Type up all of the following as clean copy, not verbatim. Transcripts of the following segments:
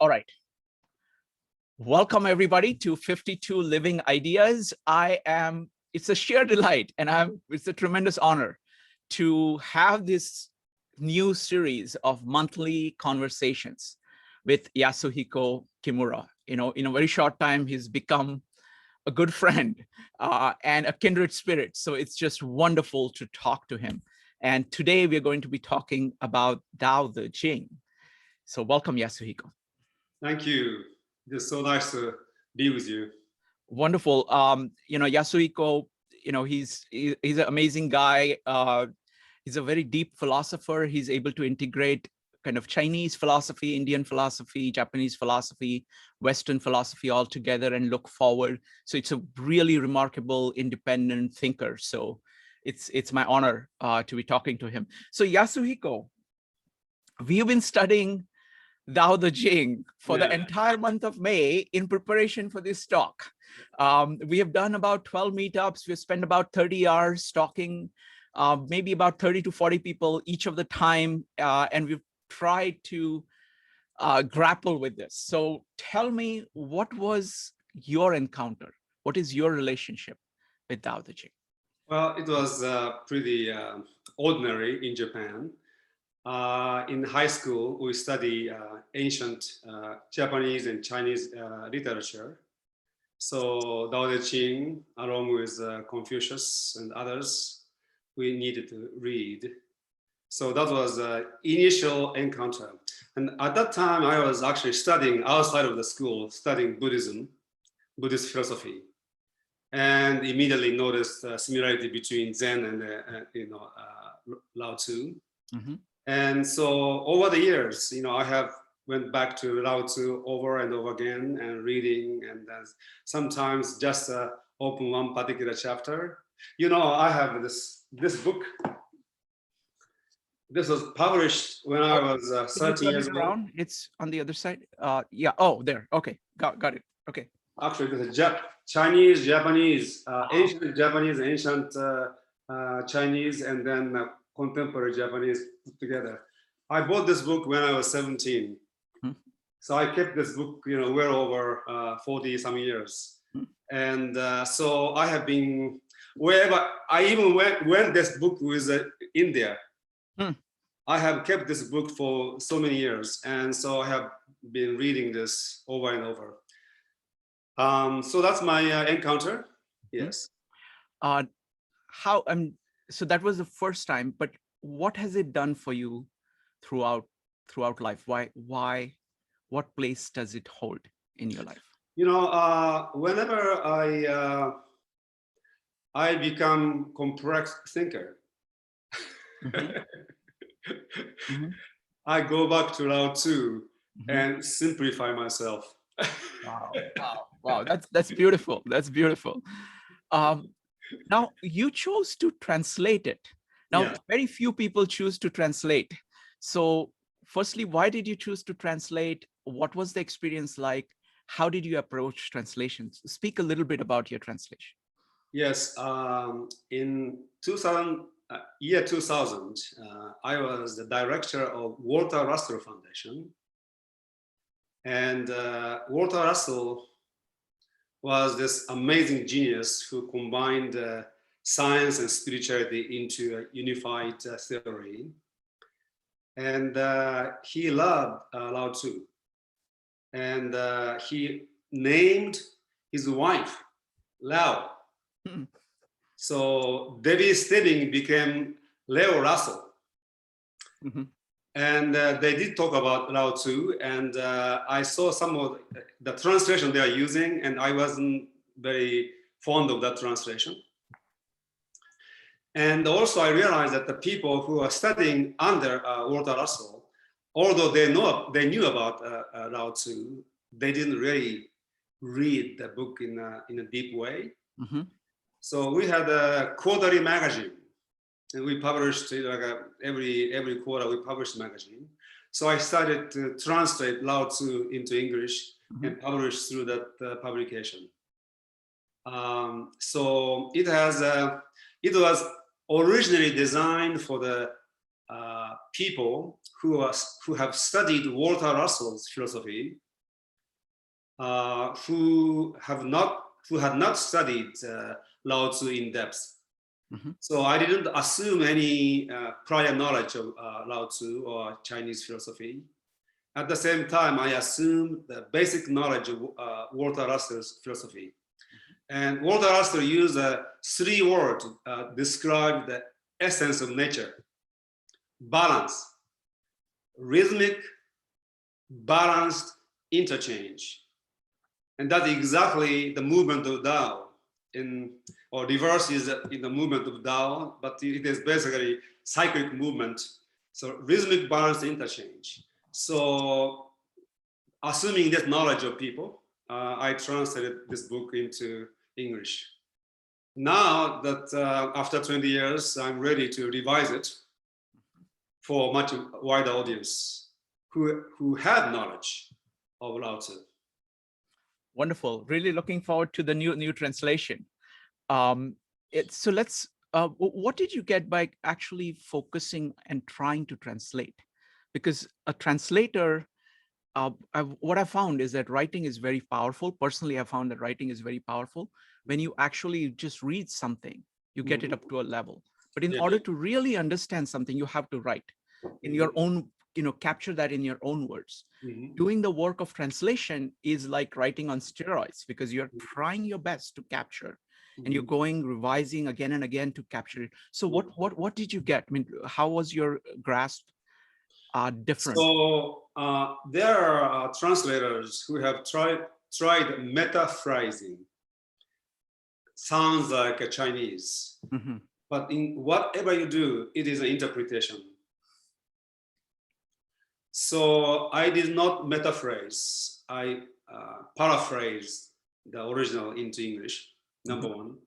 All right. Welcome everybody to 52 Living Ideas. It's a sheer delight and it's a tremendous honor to have this new series of monthly conversations with Yasuhiko Kimura. In a very short time, he's become a good friend and a kindred spirit. So it's just wonderful to talk to him. And today we're going to be talking about Tao Teh Ching. So welcome, Yasuhiko. Thank you. It's so nice to be with you. Wonderful. Yasuhiko, he's an amazing guy. He's a very deep philosopher. He's able to integrate kind of Chinese philosophy, Indian philosophy, Japanese philosophy, Western philosophy all together and look forward. So it's a really remarkable independent thinker. So it's my honor to be talking to him. So Yasuhiko, we've been studying Tao Teh Ching for the entire month of May in preparation for this talk. We have done about 12 meetups. We've spent about 30 hours talking, maybe about 30 to 40 people each of the time. And we've tried to grapple with this. So tell me, what was your encounter? What is your relationship with Tao Teh Ching? Well, it was pretty ordinary in Japan. In high school, we study ancient Japanese and Chinese literature. So Tao Teh Ching, along with Confucius and others, we needed to read. So that was the initial encounter. And at that time, I was actually studying outside of the school, studying Buddhism, Buddhist philosophy, and immediately noticed the similarity between Zen and Lao Tzu. Mm-hmm. And so over the years, I have went back to Lao Tzu over and over again and reading, and sometimes just open one particular chapter. I have this book. This was published when I was 30 years old. It's on the other side. Yeah. Oh, there. Okay. Got it. Okay. Actually, there's a Chinese, Japanese, ancient Japanese, ancient Chinese, and then contemporary Japanese put together. I bought this book when I was 17. So I kept this book, well over 40 some years. And so I have been wherever I even went this book with India. I have kept this book for so many years. And so I have been reading this over and over. So that's my encounter. Yes. So that was the first time, but what has it done for you throughout life? Why, what place does it hold in your life? Whenever I become complex thinker, I go back to Lao Tzu and simplify myself. Wow. That's beautiful. That's beautiful. Now you chose to translate it. Now, very few people choose to translate. So firstly, why did you choose to translate? What was the experience like? How did you approach translations? Speak a little bit about your translation. Yes, in year 2000, I was the director of Walter Russell Foundation. And Walter Russell was this amazing genius who combined science and spirituality into a unified theory. And he loved Lao Tzu. And he named his wife Lao. So Debbie Stebbing became Leo Russell. And they did talk about Lao Tzu, and I saw some of the translation they are using, and I wasn't very fond of that translation. And also I realized that the people who are studying under Walter Russell, although they knew about Lao Tzu, they didn't really read the book in a deep way. So we had a quarterly magazine, and we published every quarter we published a magazine. So I started to translate Lao Tzu into English and publish through that publication. So it was originally designed for the people who have studied Walter Russell's philosophy who had not studied Lao Tzu in depth. So I didn't assume any prior knowledge of Lao Tzu or Chinese philosophy. At the same time, I assumed the basic knowledge of Walter Russell's philosophy. And Walter Russell used 3 words to describe the essence of nature: balance, rhythmic, balanced interchange. And that's exactly the movement of Tao, or reverse is in the movement of Tao, but it is basically cyclic movement. So rhythmic, balanced interchange. So assuming that knowledge of people, I translated this book into English. Now that after 20 years, I'm ready to revise it for a much wider audience who have knowledge of Lao Tzu. Wonderful. Really looking forward to the new translation. So let's, what did you get by actually focusing and trying to translate? Because a translator, what I found is that writing is very powerful. Personally, I found that writing is very powerful. When you actually just read something, you get it up to a level. But in order to really understand something, you have to write in your own, capture that in your own words. Doing the work of translation is like writing on steroids, because you're trying your best to capture, and you're going revising again and again to capture it. So what did you get? I mean, how was your grasp different? So there are translators who have tried metaphrasing. Sounds like a Chinese, but in whatever you do, it is an interpretation. So I did not metaphrase. I paraphrased the original into English, number one.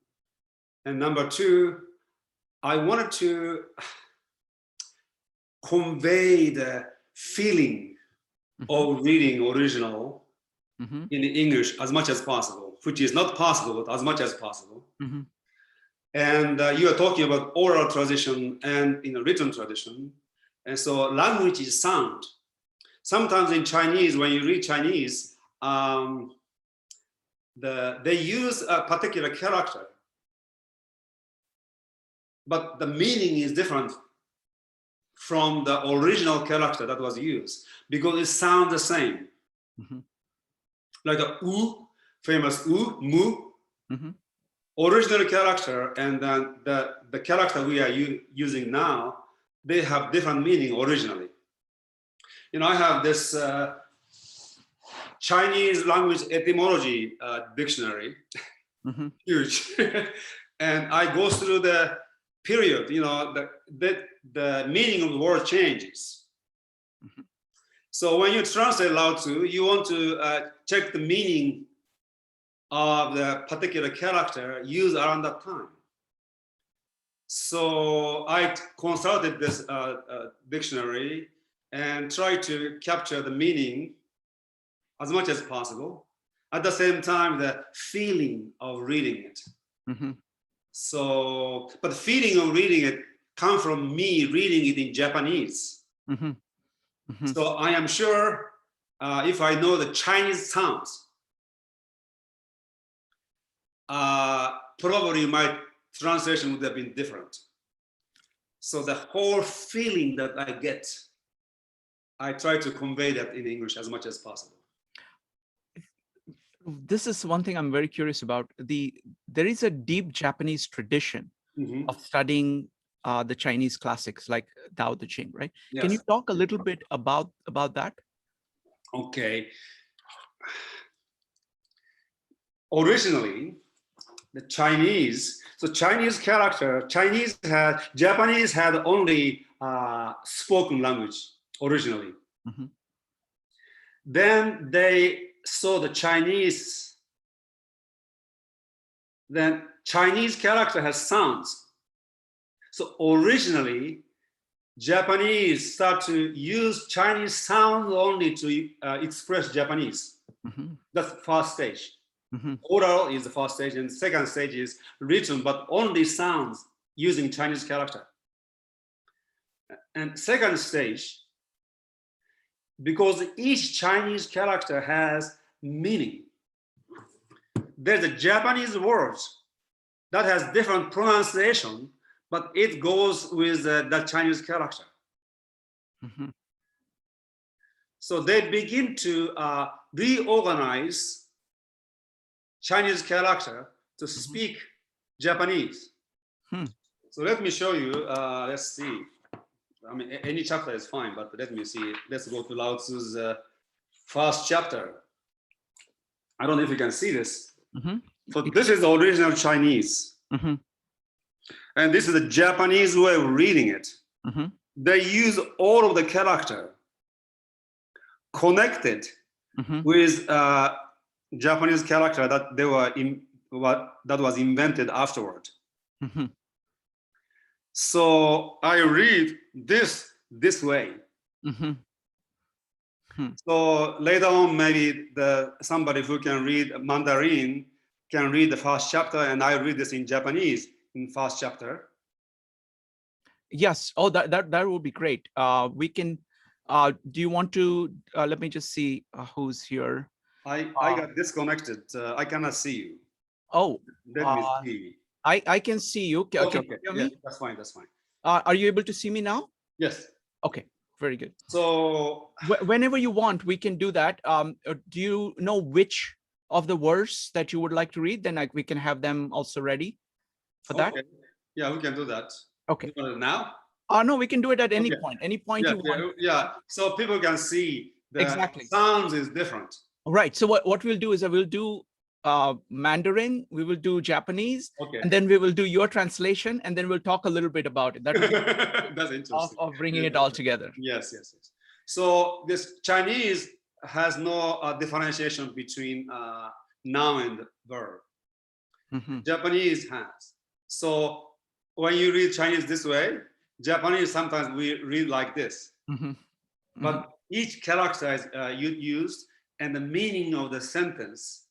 And number two, I wanted to convey the feeling of reading original in English as much as possible, which is not possible, but as much as possible. And you are talking about oral tradition and written tradition. And so language is sound. Sometimes in Chinese, when you read Chinese, they use a particular character, but the meaning is different from the original character that was used, because it sounds the same. Like a u, famous u, mu, original character, and then the character we are using now, they have different meaning originally. I have this Chinese language etymology dictionary, huge, and I go through the period, the meaning of the word changes. So when you translate Lao Tzu, you want to check the meaning of the particular character used around that time. So I consulted this dictionary and tried to capture the meaning as much as possible. At the same time, the feeling of reading it. So, but the feeling of reading it comes from me reading it in Japanese. So I am sure if I know the Chinese sounds, probably my translation would have been different. So the whole feeling that I get, I try to convey that in English as much as possible. This is one thing I'm very curious about. There is a deep Japanese tradition of studying the Chinese classics like Tao Te Ching, right? Yes. Can you talk a little bit about that? Okay. Originally, the Chinese, so Chinese character, Japanese had only spoken language originally. Then they saw the Chinese, then Chinese character has sounds. So originally, Japanese start to use Chinese sounds only to express Japanese. That's the first stage. Oral is the first stage, and second stage is written, but only sounds using Chinese character. And second stage, because each Chinese character has meaning. There's a Japanese word that has different pronunciation, but it goes with the Chinese character. Mm-hmm. So they begin to reorganize Chinese character to speak Japanese. Hmm. So let me show you, let's see. I mean, any chapter is fine, but let me see. Let's go to Lao Tzu's first chapter. I don't know if you can see this. Mm-hmm. But this is the original Chinese. Mm-hmm. And this is the Japanese way of reading it. Mm-hmm. They use all of the character connected Mm-hmm. with Japanese character that they were that was invented afterward. Mm-hmm. So I read this way. Mm-hmm. So later on, maybe somebody who can read Mandarin can read the first chapter, and I read this in Japanese in first chapter. Yes. Oh, that would be great. We can. Do you want to? Let me just see who's here. I got disconnected. I cannot see you. Oh. Let me see. I can see you. Okay. Can you hear Yeah, me? that's fine. That's fine. Are you able to see me now? Yes. Okay. Very good. So whenever you want, we can do that. Do you know which of the verse that you would like to read? Then we can have them also ready for that. Yeah, we can do that. Okay. You want it now? No, we can do it at any point. Any point you want. Yeah. So people can see the sounds is different. Right. So what we'll do is I will do Mandarin, we will do Japanese, and then we will do your translation, and then we'll talk a little bit about it. That's interesting. Of bringing it all together. Yes. So this Chinese has no differentiation between noun and verb. Mm-hmm. Japanese has. So when you read Chinese this way, Japanese sometimes we read like this. Mm-hmm. But each character is used, and the meaning of the sentence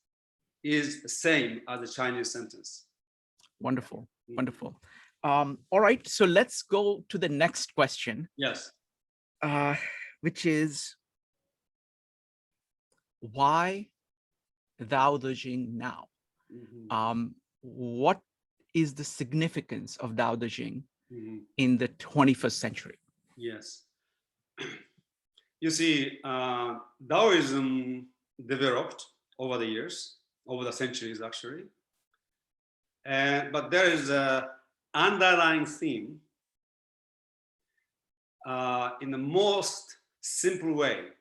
is the same as the Chinese sentence. Wonderful, wonderful. All right, so let's go to the next question. Yes. Which is, why Tao Te Ching now? Mm-hmm. What is the significance of Tao Te Ching in the 21st century? Yes. You see, Taoism developed over the years, over the centuries actually. But there is an underlying theme in the most simple way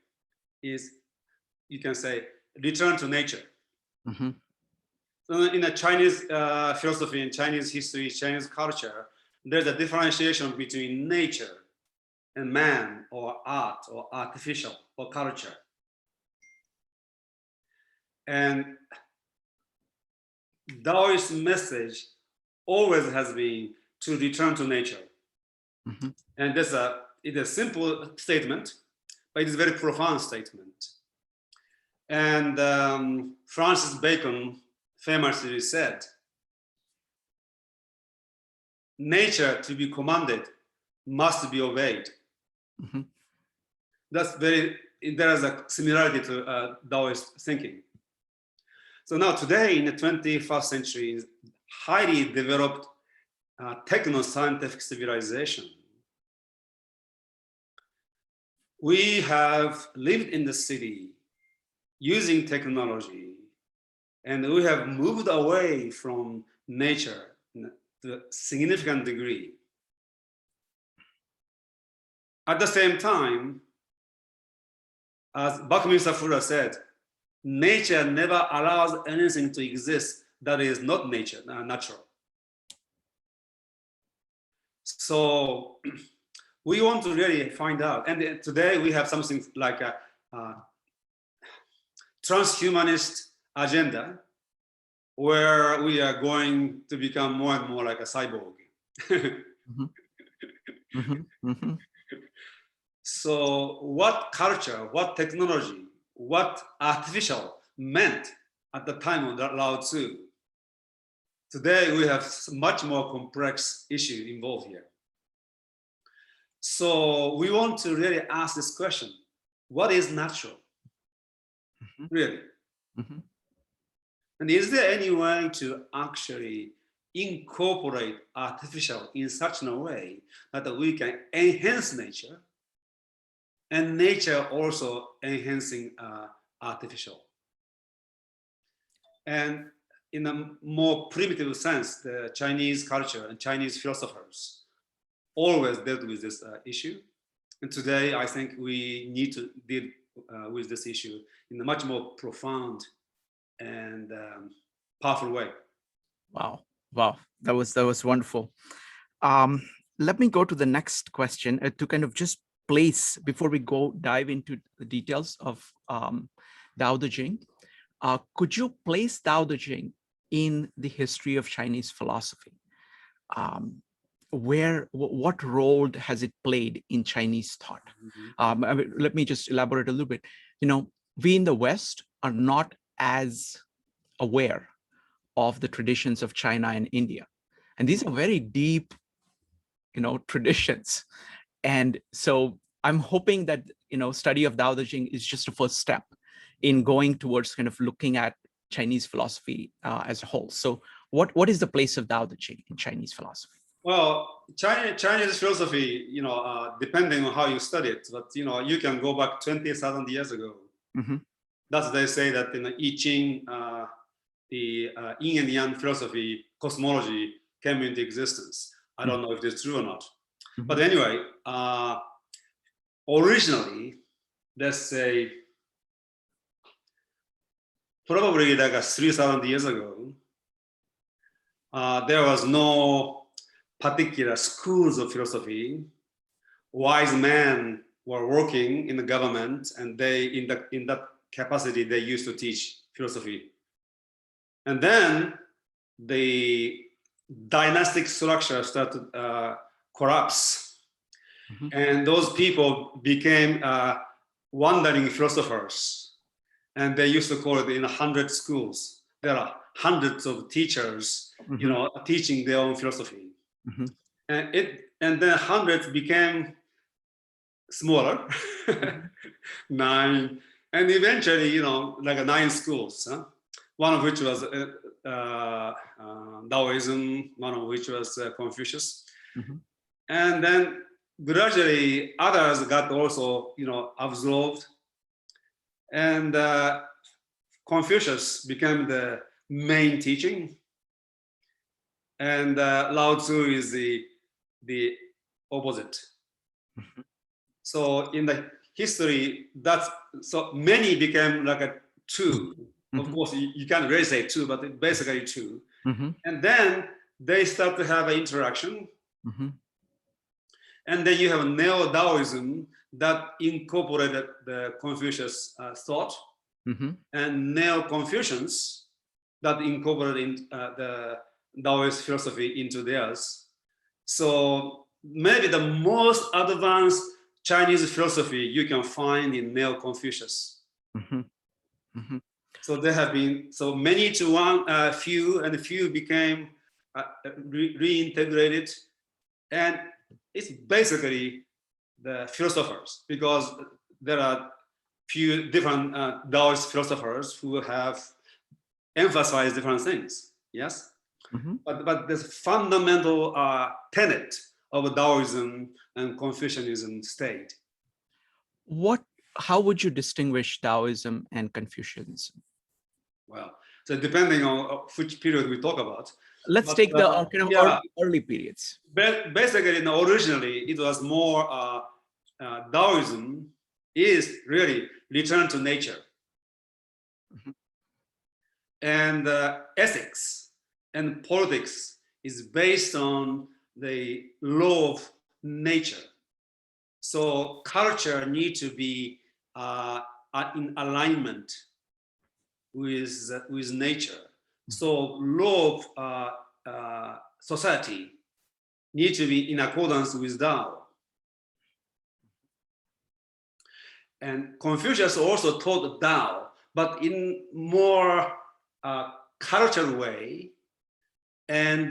is, you can say, return to nature. Mm-hmm. So in a Chinese philosophy, in Chinese history, Chinese culture, there's a differentiation between nature and man, or art, or artificial, or culture. And Taoist message always has been to return to nature. Mm-hmm. And it's a simple statement, but it is a very profound statement. And Francis Bacon famously said, nature to be commanded must be obeyed. Mm-hmm. There is a similarity to Taoist thinking. So now today in the 21st century, highly developed techno-scientific civilization, we have lived in the city using technology, and we have moved away from nature to a significant degree. At the same time, as Buckminster Fuller said, nature never allows anything to exist that is not natural. So we want to really find out. And today we have something like a transhumanist agenda, where we are going to become more and more like a cyborg. Mm-hmm. Mm-hmm. Mm-hmm. So what culture, what technology, what artificial meant at the time of Lao Tzu? Today we have much more complex issue involved here. So we want to really ask this question: what is natural? Mm-hmm. Really? Mhm. And is there any way to actually incorporate artificial in such a way that we can enhance nature and nature also enhancing artificial? And in a more primitive sense, the Chinese culture and Chinese philosophers always dealt with this issue. And today, I think we need to deal with this issue in a much more profound and powerful way. Wow. Wow. That was wonderful. Um, Let me go to the next question to kind of just place before we go dive into the details of Tao Te Ching. Could you place Tao Te Ching in the history of Chinese philosophy? What role has it played in Chinese thought? I mean, let me just elaborate a little bit. We in the West are not as aware of the traditions of China and India, and these are very deep, traditions. And so I'm hoping that study of Tao Te Ching is just a first step in going towards kind of looking at Chinese philosophy as a whole. So what is the place of Tao Te Ching in Chinese philosophy? Well, Chinese philosophy, depending on how you study it, but you can go back 20,000 years ago. Mm-hmm. That's they say that in I Ching, the yin and yang philosophy, cosmology came into existence. I don't know if it's true or not. Mm-hmm. But anyway, originally, let's say, probably like 3,000 years ago, there was no particular schools of philosophy. Wise men were working in the government, and they, in that capacity, they used to teach philosophy. And then the dynastic structure started collapse, and those people became wandering philosophers, and they used to call it in 100 schools. There are hundreds of teachers, teaching their own philosophy. And then hundreds became smaller, 9, and eventually, like 9 schools. One of which was Taoism, one of which was Confucius, and then gradually others got also, absorbed, and Confucius became the main teaching, and Lao Tzu is the opposite. So in the history, so many became like a 2. Of course, you can't really say 2, but basically 2. And then they start to have an interaction. And then you have Neo-Taoism that incorporated the Confucius thought, and Neo-Confucians that incorporated the Taoist philosophy into theirs. So maybe the most advanced Chinese philosophy you can find in Neo-Confucius. So there have been so many to one, few, and a few became reintegrated, and it's basically the philosophers, because there are few different Taoist philosophers who have emphasized different things. Yes, but the fundamental tenet of Taoism and Confucianism stayed. How would you distinguish Taoism and Confucianism? Well, so depending on which period we talk about. Let's take the kind of early periods. Basically, originally it was more Taoism is really return to nature, and ethics and politics is based on the law of nature. So culture needs to be in alignment with nature. So law of society need to be in accordance with Tao. And Confucius also taught Tao, but in more cultural way. And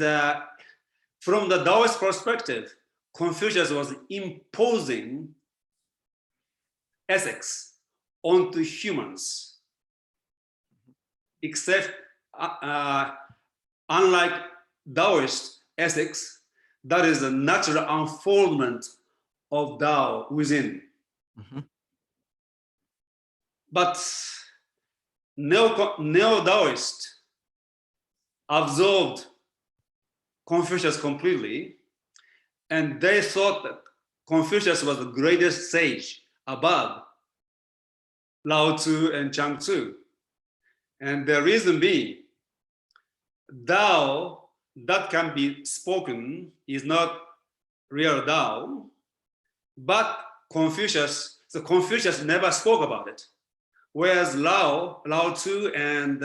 from the Taoist perspective, Confucius was imposing ethics onto humans. except unlike Taoist ethics, that is a natural unfoldment of Tao within. Mm-hmm. But neo-Taoist absorbed Confucius completely, and they thought that Confucius was the greatest sage above Lao Tzu and Chang Tzu. And the reason being, Tao that can be spoken is not real Tao, but Confucius never spoke about it. Whereas Lao Tzu and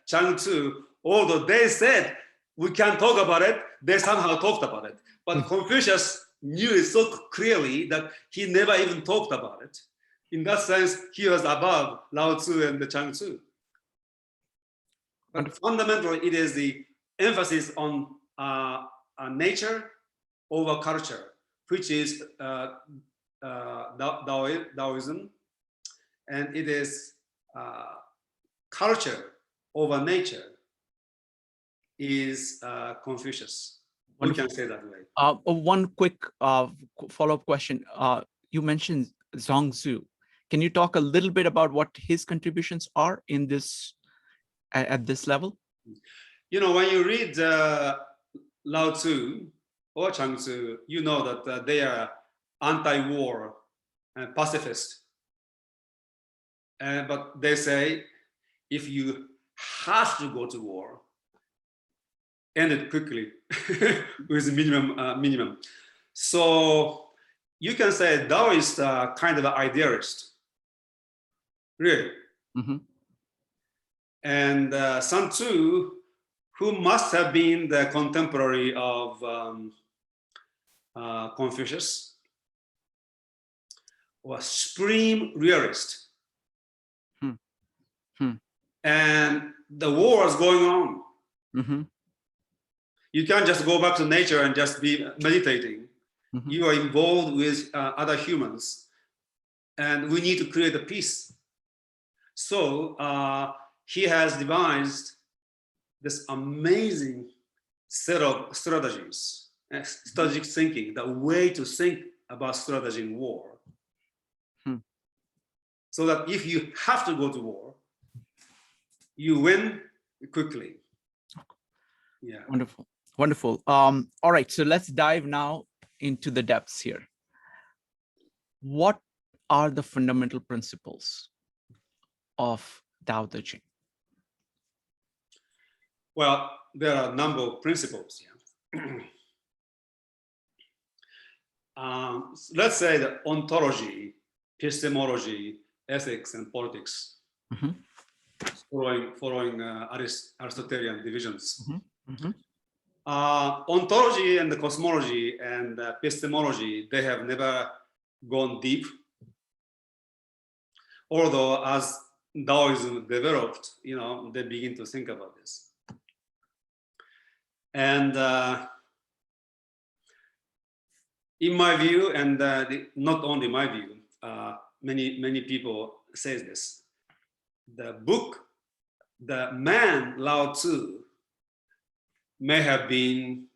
Chang Tzu, although they said we can talk about it, they somehow talked about it. But Confucius knew it so clearly that he never even talked about it. In that sense, he was above Lao Tzu and Chang Tzu. But fundamentally, it is the emphasis on nature over culture, which is Taoism, and it is culture over nature is Confucius. Wonderful. We can say that way. One quick follow-up question. You mentioned Zhuangzi. Can you talk a little bit about what his contributions are in this at this level? You know, when you read Lao Tzu or Chang Tzu, you know that they are anti-war and pacifist. But they say, if you have to go to war, end it quickly with minimum. So you can say Taoist kind of an idealist, really. Mm-hmm. And Sun Tzu, who must have been the contemporary of Confucius, was supreme realist. And the war was going on. Mm-hmm. You can't just go back to nature and just be meditating. Mm-hmm. You are involved with other humans, and we need to create a peace. So he has devised this amazing set of strategies, strategic thinking, the way to think about strategy in war. So that if you have to go to war, you win quickly. Yeah. Wonderful. Wonderful. All right, so let's dive now into the depths here. What are the fundamental principles of Tao Te Ching? Well, there are a number of principles. Yeah. Let's say the ontology, epistemology, ethics, and politics, following Aristotelian divisions. Ontology and the cosmology and epistemology, they have never gone deep. Although as Taoism developed, you know, they begin to think about this. And in my view, and not only my view, many people say this, the man Lao Tzu may have been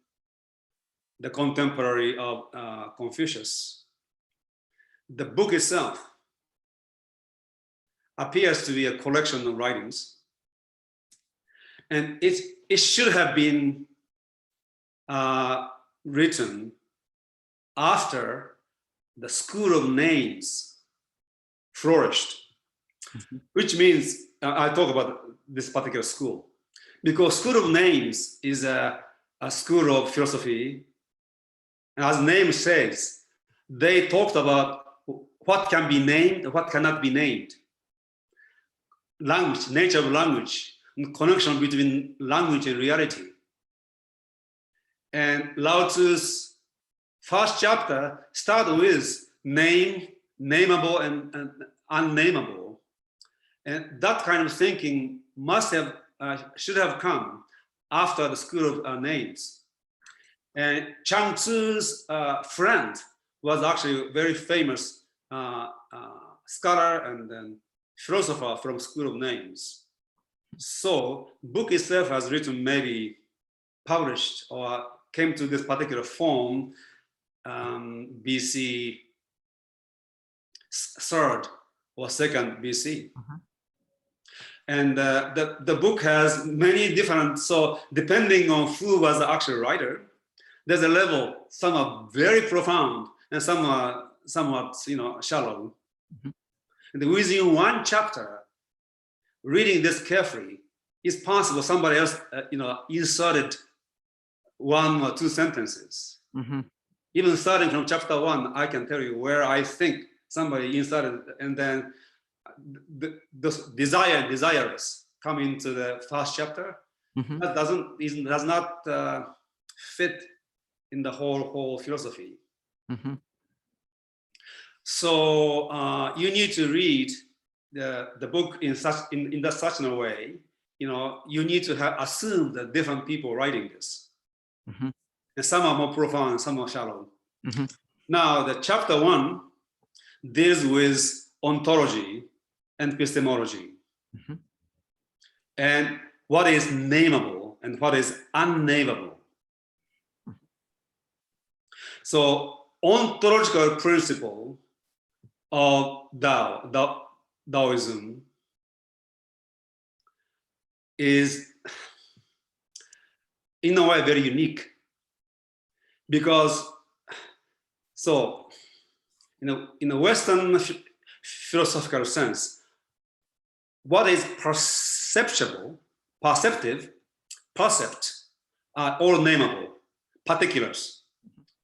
the contemporary of Confucius. The book itself appears to be a collection of writings, and it should have been written after the school of names flourished, which means I talk about this particular school because school of names is a school of philosophy, and as the name says, they talked about what can be named and what cannot be named. Language, nature of language, and connection between language and reality. And Lao Tzu's first chapter starts with name, nameable, and unnameable. And that kind of thinking should have come after the school of names. And Chang Tzu's friend was actually a very famous scholar and then philosopher from School of Names. So book itself has written, maybe published or came to this particular form BC 3rd or 2nd BC. And the book has many different, so depending on who was the actual writer, there's a level, some are very profound and some are somewhat, shallow. And within one chapter, reading this carefully, it's possible somebody else, inserted 1 or 2 sentences. Even starting from chapter 1, I can tell you where I think somebody inserted, and then the desirous come into the first chapter. That does not fit in the whole philosophy. So you need to read the book in such a way. You need to assume that different people writing this, and some are more profound, some are shallow. Now, the chapter 1 deals with ontology and epistemology, and what is nameable and what is unnameable. So ontological principle of Taoism is in a way very unique, because in a Western philosophical sense, what is perceptive, percept are all nameable, particulars,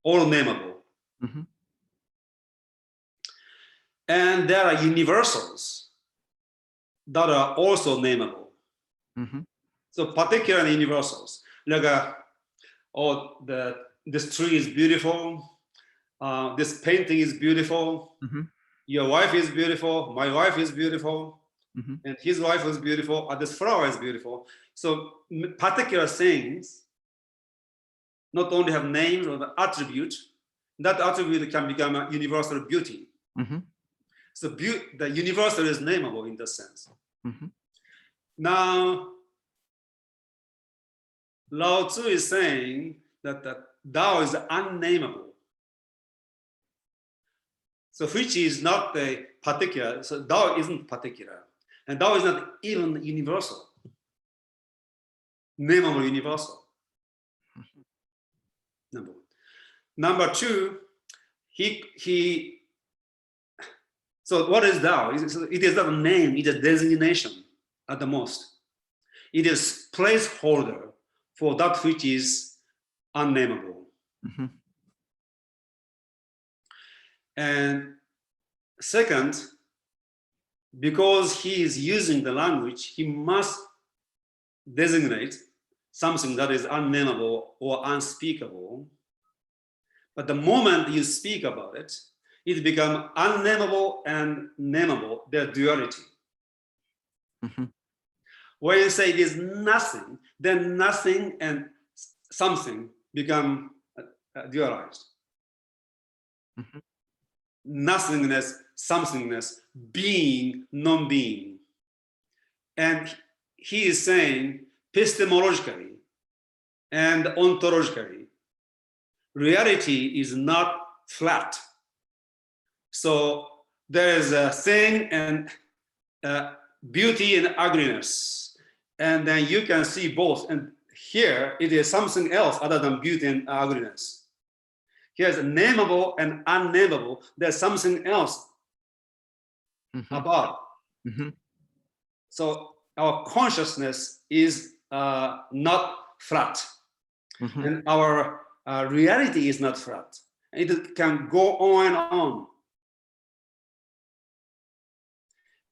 all nameable. And there are universals that are also nameable. So particular universals, like this tree is beautiful, this painting is beautiful, your wife is beautiful, my wife is beautiful, and his wife is beautiful, or this flower is beautiful. So particular things not only have names or the attribute, that attribute can become a universal beauty. So the universal is nameable in that sense. Now, Lao Tzu is saying that the Tao is unnameable. So which is not a particular, so Tao isn't particular. And Tao is not even universal. Nameable universal. Number one. Number two, so what is Tao? It is not a name, it is a designation at the most. It is placeholder for that which is unnameable. And second, because he is using the language, he must designate something that is unnameable or unspeakable. But the moment you speak about it, it becomes unnameable and nameable, their duality. When you say it is nothing, then nothing and something become dualized. Nothingness, somethingness, being, non-being. And he is saying epistemologically and ontologically, reality is not flat. So there is a thing and beauty and ugliness, and then you can see both. And here it is something else other than beauty and ugliness. Here's nameable and unnameable. There's something else above. So our consciousness is not flat, and our reality is not flat. It can go on and on.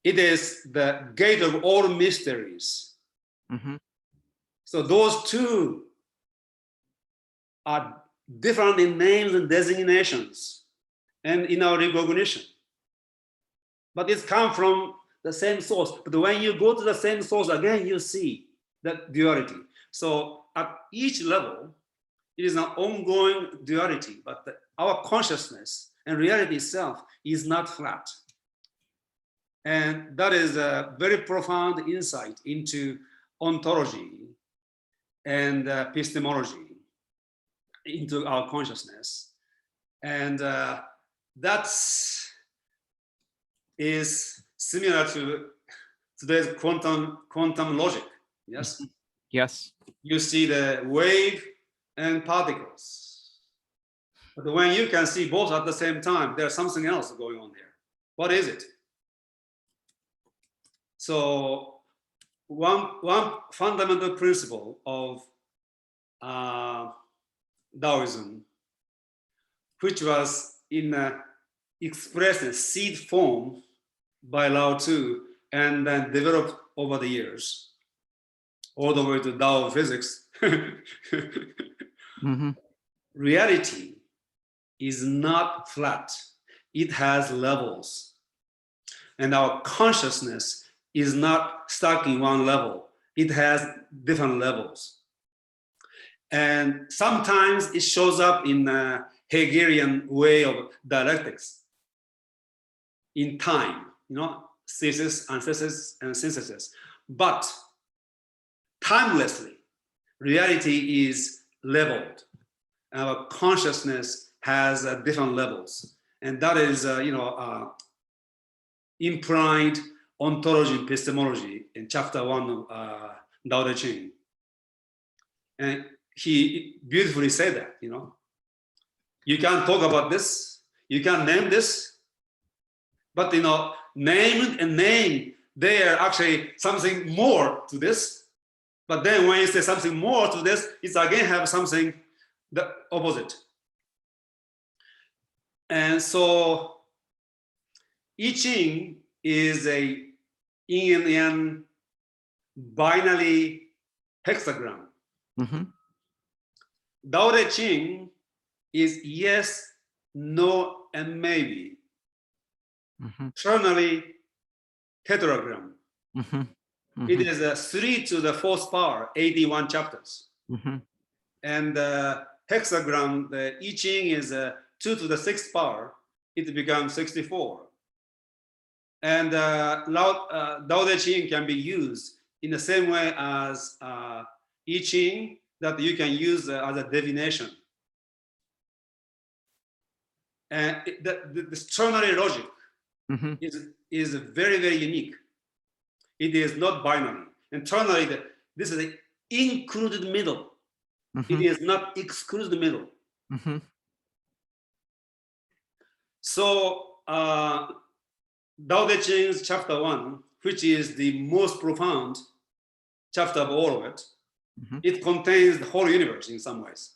It is the gate of all mysteries. So those two are different in names and designations and in our recognition. But it's come from the same source. But when you go to the same source again, you see that duality. So at each level, it is an ongoing duality, but our consciousness and reality itself is not flat. And that is a very profound insight into ontology and epistemology, into our consciousness. And that is similar to today's quantum logic. Yes. Yes. You see the wave and particles. But when you can see both at the same time, there's something else going on there. What is it? So one fundamental principle of Taoism, which was expressed in seed form by Lao Tzu and then developed over the years, all the way to Tao physics. Reality is not flat. It has levels. And our consciousness is not stuck in one level. It has different levels. And sometimes it shows up in a Hegelian way of dialectics, in time, thesis, antithesis, and synthesis. But timelessly, reality is leveled. Our consciousness has different levels. And that is, implied ontology and epistemology in chapter 1 of Tao Teh Ching. And he beautifully said that, you can talk about this, you can name this, but name and name, they are actually something more to this. But then when you say something more to this, it's again have something the opposite. And so I Ching is a yin and yang binary hexagram. Tao Teh Ching is yes, no, and maybe. Ternary tetragram. It is a 3 to the 4th power, 81 chapters. And the hexagram, the I Ching is 2 to the 6th power. It becomes 64. And Tao Teh Ching can be used in the same way as I Ching, that you can use as a divination. And the ternary logic is very, very unique. It is not binary. And ternary, this is an included middle. It is not excluded middle. So Tao Teh Ching's chapter 1, which is the most profound chapter of all of it, it contains the whole universe in some ways.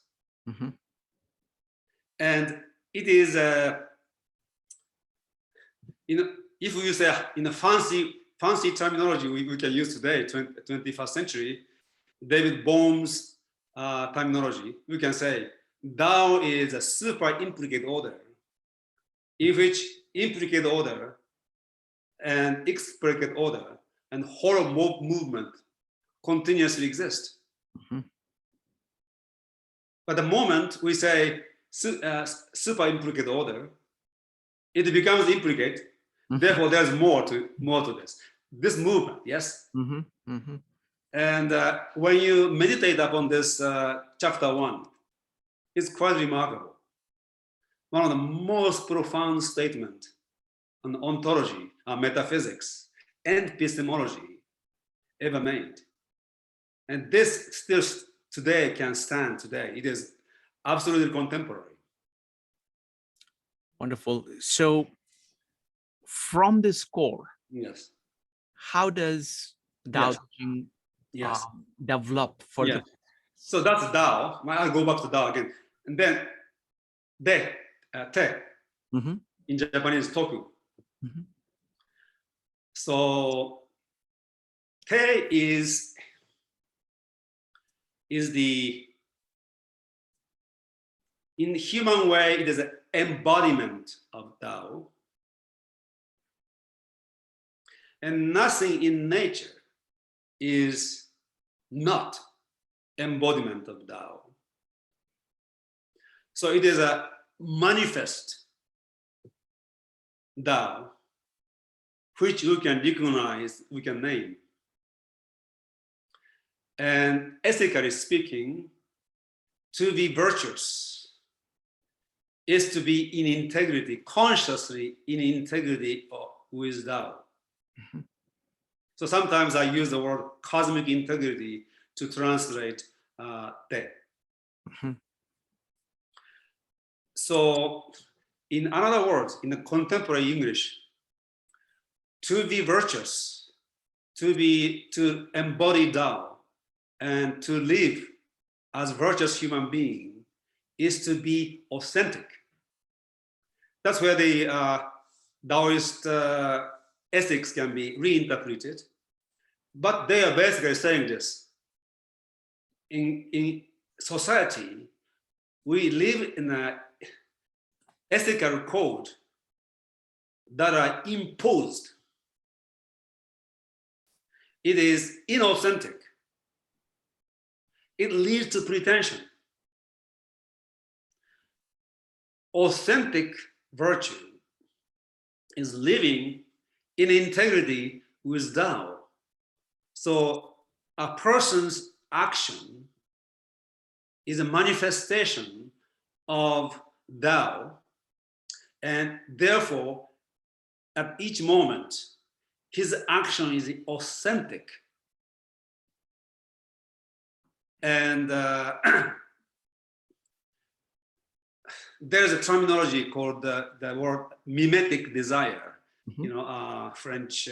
And it is, if you say in a fancy terminology we can use today, 21st century, David Bohm's terminology, we can say Tao is a super implicate order, in which implicate order and explicate order and whole movement continuously exist. But the moment we say super implicate order, it becomes implicate. Therefore, there's more to this movement. Yes. And when you meditate upon this chapter 1, it's quite remarkable. One of the most profound statements on ontology, metaphysics, and epistemology ever made. And this still today can stand today. It is absolutely contemporary. Wonderful. So from this core, yes, how does Tao Te Ching develop further? So that's Tao. I'll go back to Tao again. And then Te, in Japanese, Toku. So Te is the, in human way, it is an embodiment of Tao. And nothing in nature is not embodiment of Tao. So it is a manifest Tao, which we can recognize, we can name. And ethically speaking, to be virtuous is to be in integrity, consciously in integrity with Tao. Mhm. So sometimes I use the word cosmic integrity to translate Teh. Mhm. So in other words, in the contemporary English, to be virtuous, to embody Tao, and to live as virtuous human being is to be authentic. That's where the Taoist ethics can be reinterpreted. But they are basically saying this. In society, we live in an ethical code that are imposed. It is inauthentic. It leads to pretension. Authentic virtue is living in integrity with Tao. So a person's action is a manifestation of Tao, and therefore, at each moment, his action is authentic. And there's a terminology called the word mimetic desire. Mhm. You know, French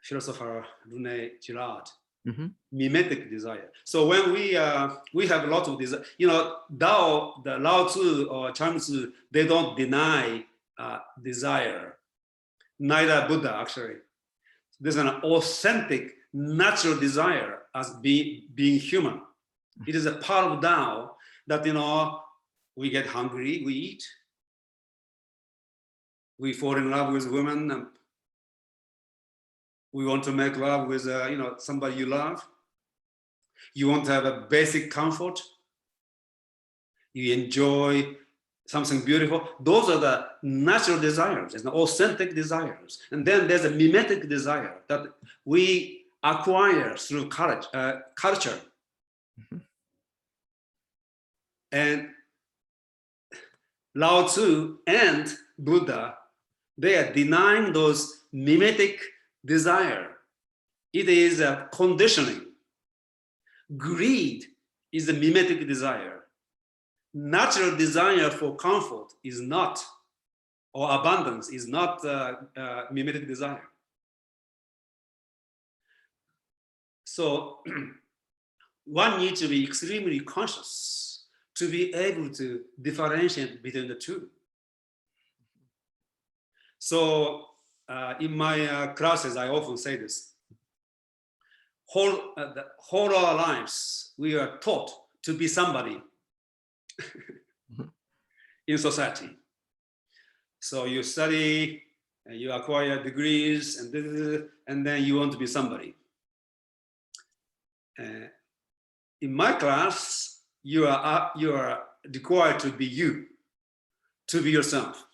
philosopher René Girard. Mhm. Mimetic desire. So when we have a lot of desire, you know, Tao, the Lao Tzu or Chuang Tzu, they don't deny desire. Neither Buddha actually. There's an authentic, natural desire as being human. It is a part of Tao that, you know, we get hungry, we eat. We fall in love with women. And we want to make love with, you know, somebody you love. You want to have a basic comfort. You enjoy something beautiful. Those are the natural desires, and the authentic desires. And then there's a mimetic desire that we acquire through culture. Mhm. And Lao Tzu and Buddha, they are denying those mimetic desire. It is a conditioning. Greed is a mimetic desire. Natural desire for comfort is not, or abundance is not mimetic desire. So one needs to be extremely conscious to be able to differentiate between the two. So in my classes, I often say this. The whole our lives, we are taught to be somebody in society. So you study, and you acquire degrees, and then you want to be somebody. In my class, you are required to be you, to be yourself.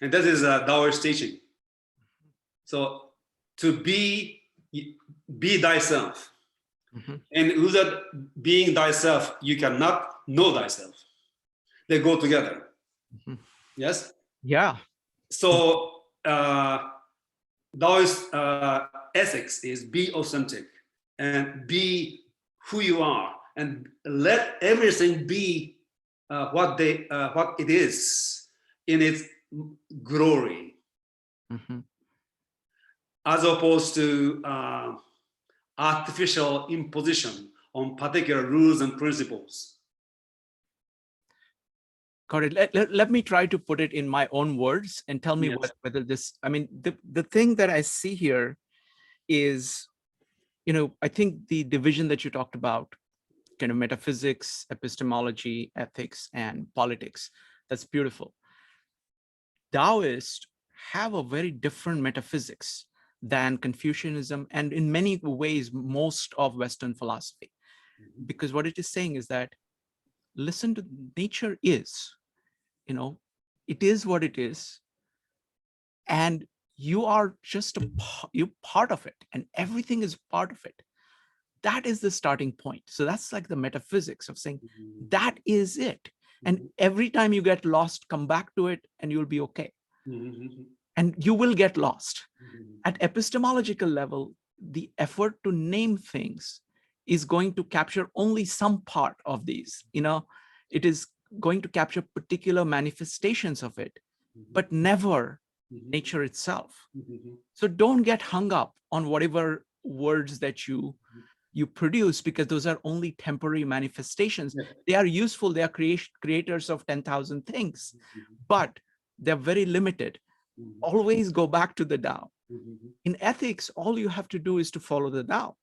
And that is Taoist teaching. So to be thyself. Mhm. And without being thyself, you cannot know thyself. They go together. Mhm. Yes? Yeah. So Taoist ethics is be authentic and be who you are, and let everything be what it is in its glory, Mhm. as opposed to artificial imposition on particular rules and principles. Got it. Let me try to put it in my own words and tell me Yes. whether this, I mean, the thing that I see here is, you know, I think the division that you talked about, kind of metaphysics, epistemology, ethics, and politics, that's beautiful. Taoists have a very different metaphysics than Confucianism, and in many ways, most of Western philosophy. Because what it is saying is that, listen to nature is, you know, it is what it is. And you are just you're part of it, and everything is part of it. That is the starting point. So that's like the metaphysics of saying that is it. And every time you get lost, come back to it and you'll be okay. And you will get lost. At epistemological level, the effort to name things is going to capture only some part of these. It is going to capture particular manifestations of it, but never nature itself. So don't get hung up on whatever words that you produce, because those are only temporary manifestations. They are useful. They are creators of 10,000 things, but they're very limited. Always go back to the Tao. In ethics, all you have to do is to follow the Tao.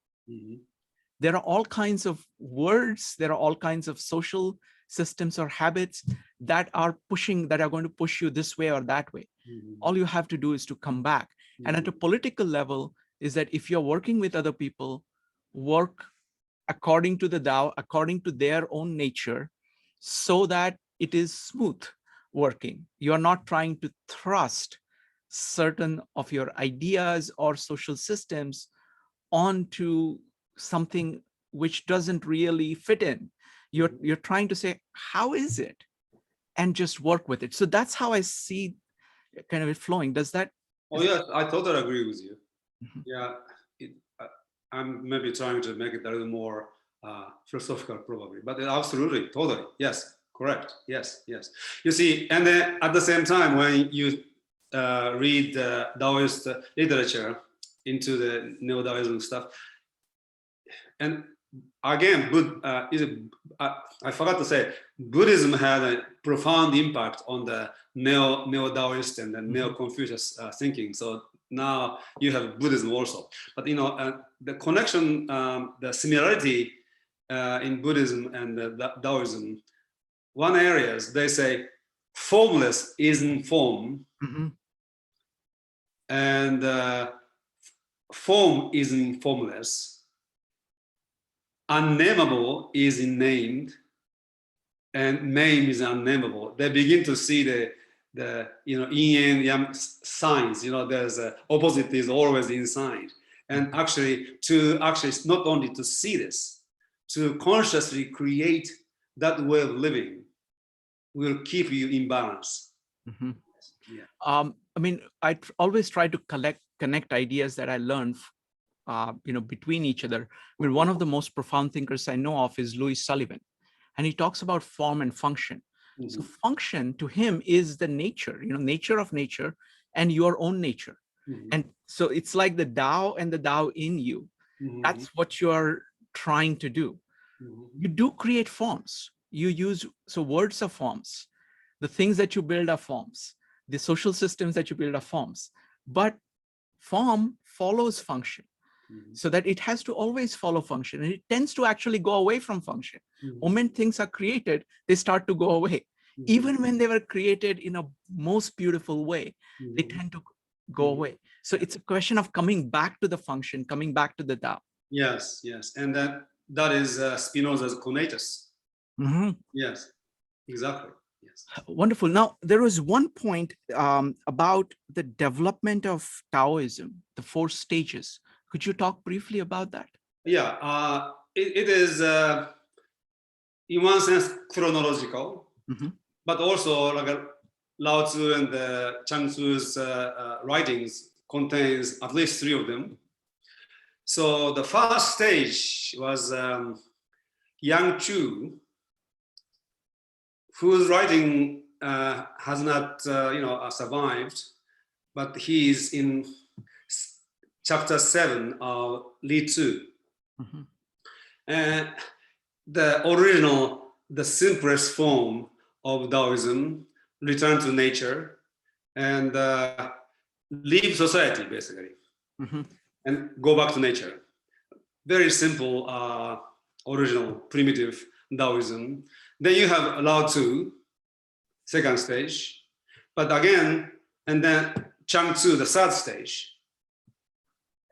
There are all kinds of words, there are all kinds of social systems or habits that are going to push you this way or that way. All you have to do is to come back. And at a political level is that if you're working with other people, work according to the Tao, according to their own nature, so that it is smooth working. You're not trying to thrust certain of your ideas or social systems onto something which doesn't really fit in. You're trying to say, how is it? And just work with it. So that's how I see kind of it flowing. Does that? Oh, yes, I totally agree with you. Yeah, I'm maybe trying to make it a little more philosophical, probably, but absolutely, totally, yes, correct, yes. You see, and then at the same time, when you read Taoist literature into the Neo-Taoism stuff, and again, I forgot to say, Buddhism had a profound impact on the Neo-Taoist and the Neo-Confucius thinking. So now you have Buddhism also. But the connection, the similarity in Buddhism and the Taoism, one area is they say formless isn't form, and form isn't formless. Unnameable is named, and name is unnameable. They begin to see the yin and yang signs. There's a opposite is always inside, and actually it's not only to see this, to consciously create that way of living will keep you in balance. I mean, I always try to connect ideas that I learn between each other. I mean, one of the most profound thinkers I know of is Louis Sullivan, and he talks about form and function. So function to him is the nature, nature of nature and your own nature. And so it's like the Tao and the Tao in you. That's what you're trying to do. You do create forms. You use, words are forms. The things that you build are forms. The social systems that you build are forms. But form follows function. So that it has to always follow function, and it tends to actually go away from function. Moment things are created, they start to go away. Even when they were created in a most beautiful way, they tend to go away. So it's a question of coming back to the function, coming back to the Tao. Yes, and that is Spinoza's conatus. Yes, exactly. Yes. Wonderful. Now, there was one point about the development of Taoism, the 4 stages. Could you talk briefly about that? Yeah, it is in one sense chronological, but also like Lao Tzu and Chang Tzu's writings contains at least 3 of them. So the first stage was Yang Chu, whose writing has not survived, but he is in chapter 7 of Li Tzu. And the original, the simplest form of Taoism, return to nature and leave society, basically, and go back to nature. Very simple, original, primitive Taoism. Then you have Lao Tzu, second stage, but again, and then Chang Tzu, the third stage.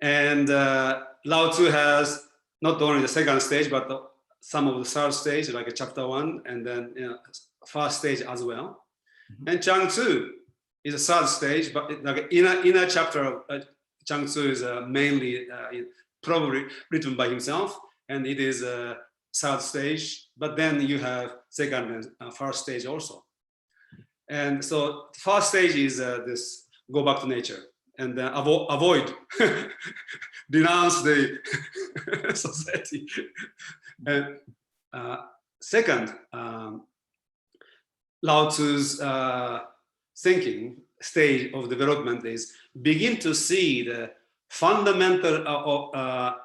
And Lao Tzu has not only the second stage, but some of the third stage, like chapter 1, and then first stage as well. And Chang Tzu is a third stage, but like inner chapter of Chang Tzu is mainly probably written by himself, and it is a third stage. But then you have second and first stage also. And so first stage is this go back to nature and avoid, denounce the society. And second, Lao Tzu's thinking stage of development is begin to see the fundamental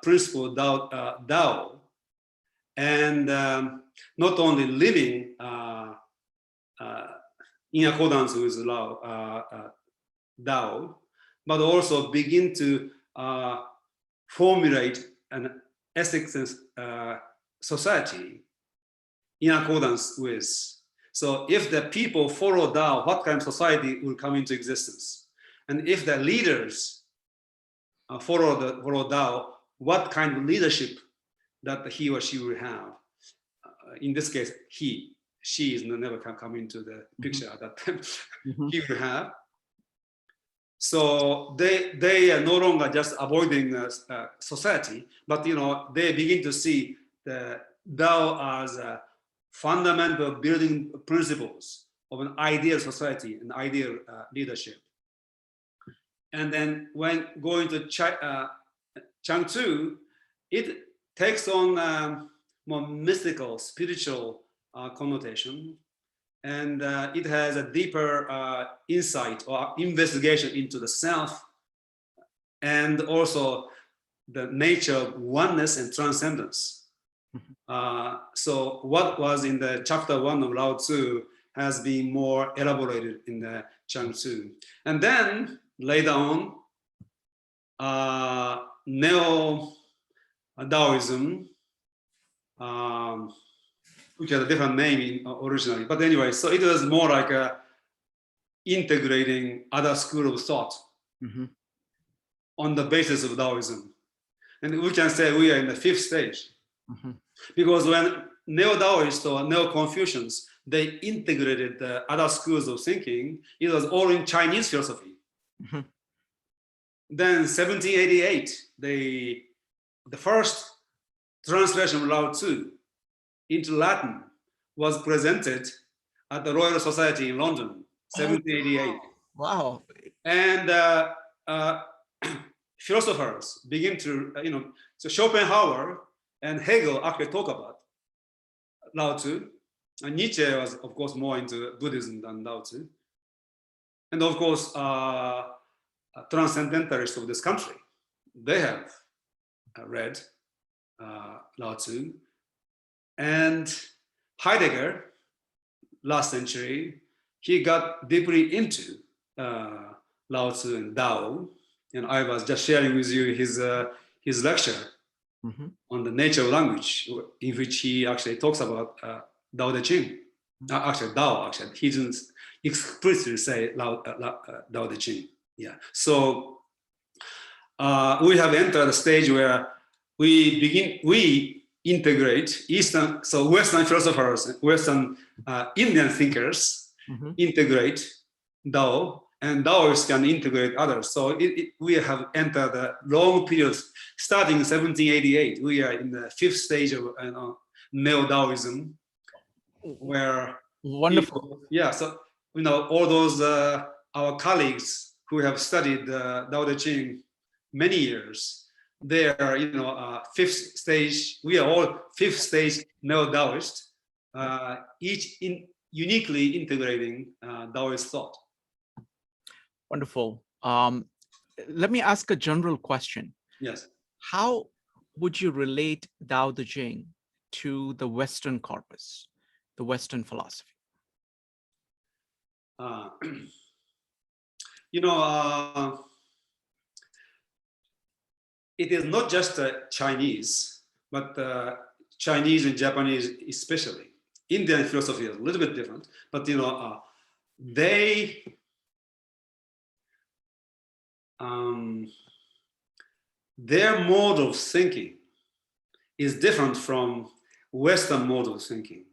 principle Tao, and not only living in accordance with Tao, but also begin to formulate an ethics society in accordance with. So if the people follow Tao, what kind of society will come into existence? And if the leaders follow Tao, what kind of leadership that he or she will have? In this case, she is never come into the picture at that time. He will have. So they are no longer just avoiding society, but they begin to see the Tao as fundamental building principles of an ideal society, an ideal leadership. And then when going to Chang Tzu, it takes on more mystical, spiritual connotation, and it has a deeper insight or investigation into the self, and also the nature of oneness and transcendence. So what was in the chapter 1 of Lao Tzu has been more elaborated in the Chang Tzu. And then later on, Neo-Taoism, which had a different name originally. But anyway, so it was more like integrating other school of thought on the basis of Taoism. And we can say we are in the fifth stage. Because when Neo-Taoists or Neo-Confucians, they integrated the other schools of thinking, it was all in Chinese philosophy. Then 1788, the first translation of Lao Tzu into Latin was presented at the Royal Society in London, 1788. Wow. And philosophers begin to, so Schopenhauer and Hegel actually talk about Lao Tzu. And Nietzsche was, of course, more into Buddhism than Lao Tzu. And of course, transcendentalists of this country, they have read Lao Tzu. And Heidegger, last century, he got deeply into Lao Tzu and Tao. And I was just sharing with you his lecture on the nature of language, in which he actually talks about Tao Teh Ching. Actually, Tao, he didn't explicitly say Tao Teh Ching. Yeah. So we have entered a stage where we integrate Western philosophers, Western Indian thinkers integrate Tao, and Taoists can integrate others. So we have entered a long period, starting in 1788. We are in the fifth stage of Neo-Taoism, where wonderful. So all those our colleagues who have studied Tao Te Ching many years, they are fifth stage. We are all fifth stage Neo-Taoist, each uniquely integrating Taoist thought. Wonderful. Let me ask a general question. Yes. How would you relate Tao Te Ching to the Western corpus, the Western philosophy? It is not just Chinese, but Chinese and Japanese especially. Indian philosophy is a little bit different, but their mode of thinking is different from Western mode of thinking.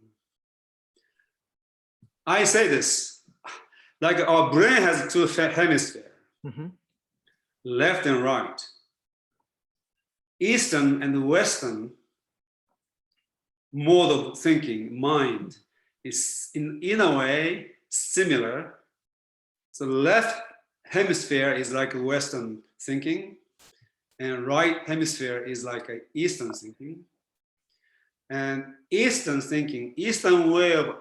I say this, Like our brain has two hemispheres, Mm-hmm. left and right. Eastern and Western mode of thinking, mind, is in a way similar. So left hemisphere is like a Western thinking, and right hemisphere is like a Eastern thinking. And Eastern thinking, Eastern way of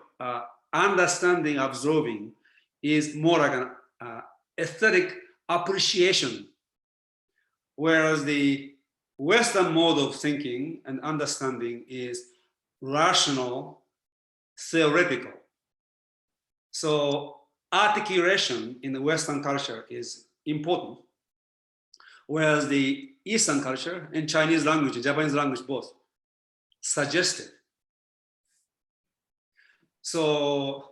understanding, absorbing, is more like an aesthetic appreciation, whereas the Western mode of thinking and understanding is rational, theoretical. So articulation in the Western culture is important, whereas the Eastern culture and Chinese language, Japanese language, both suggestive. So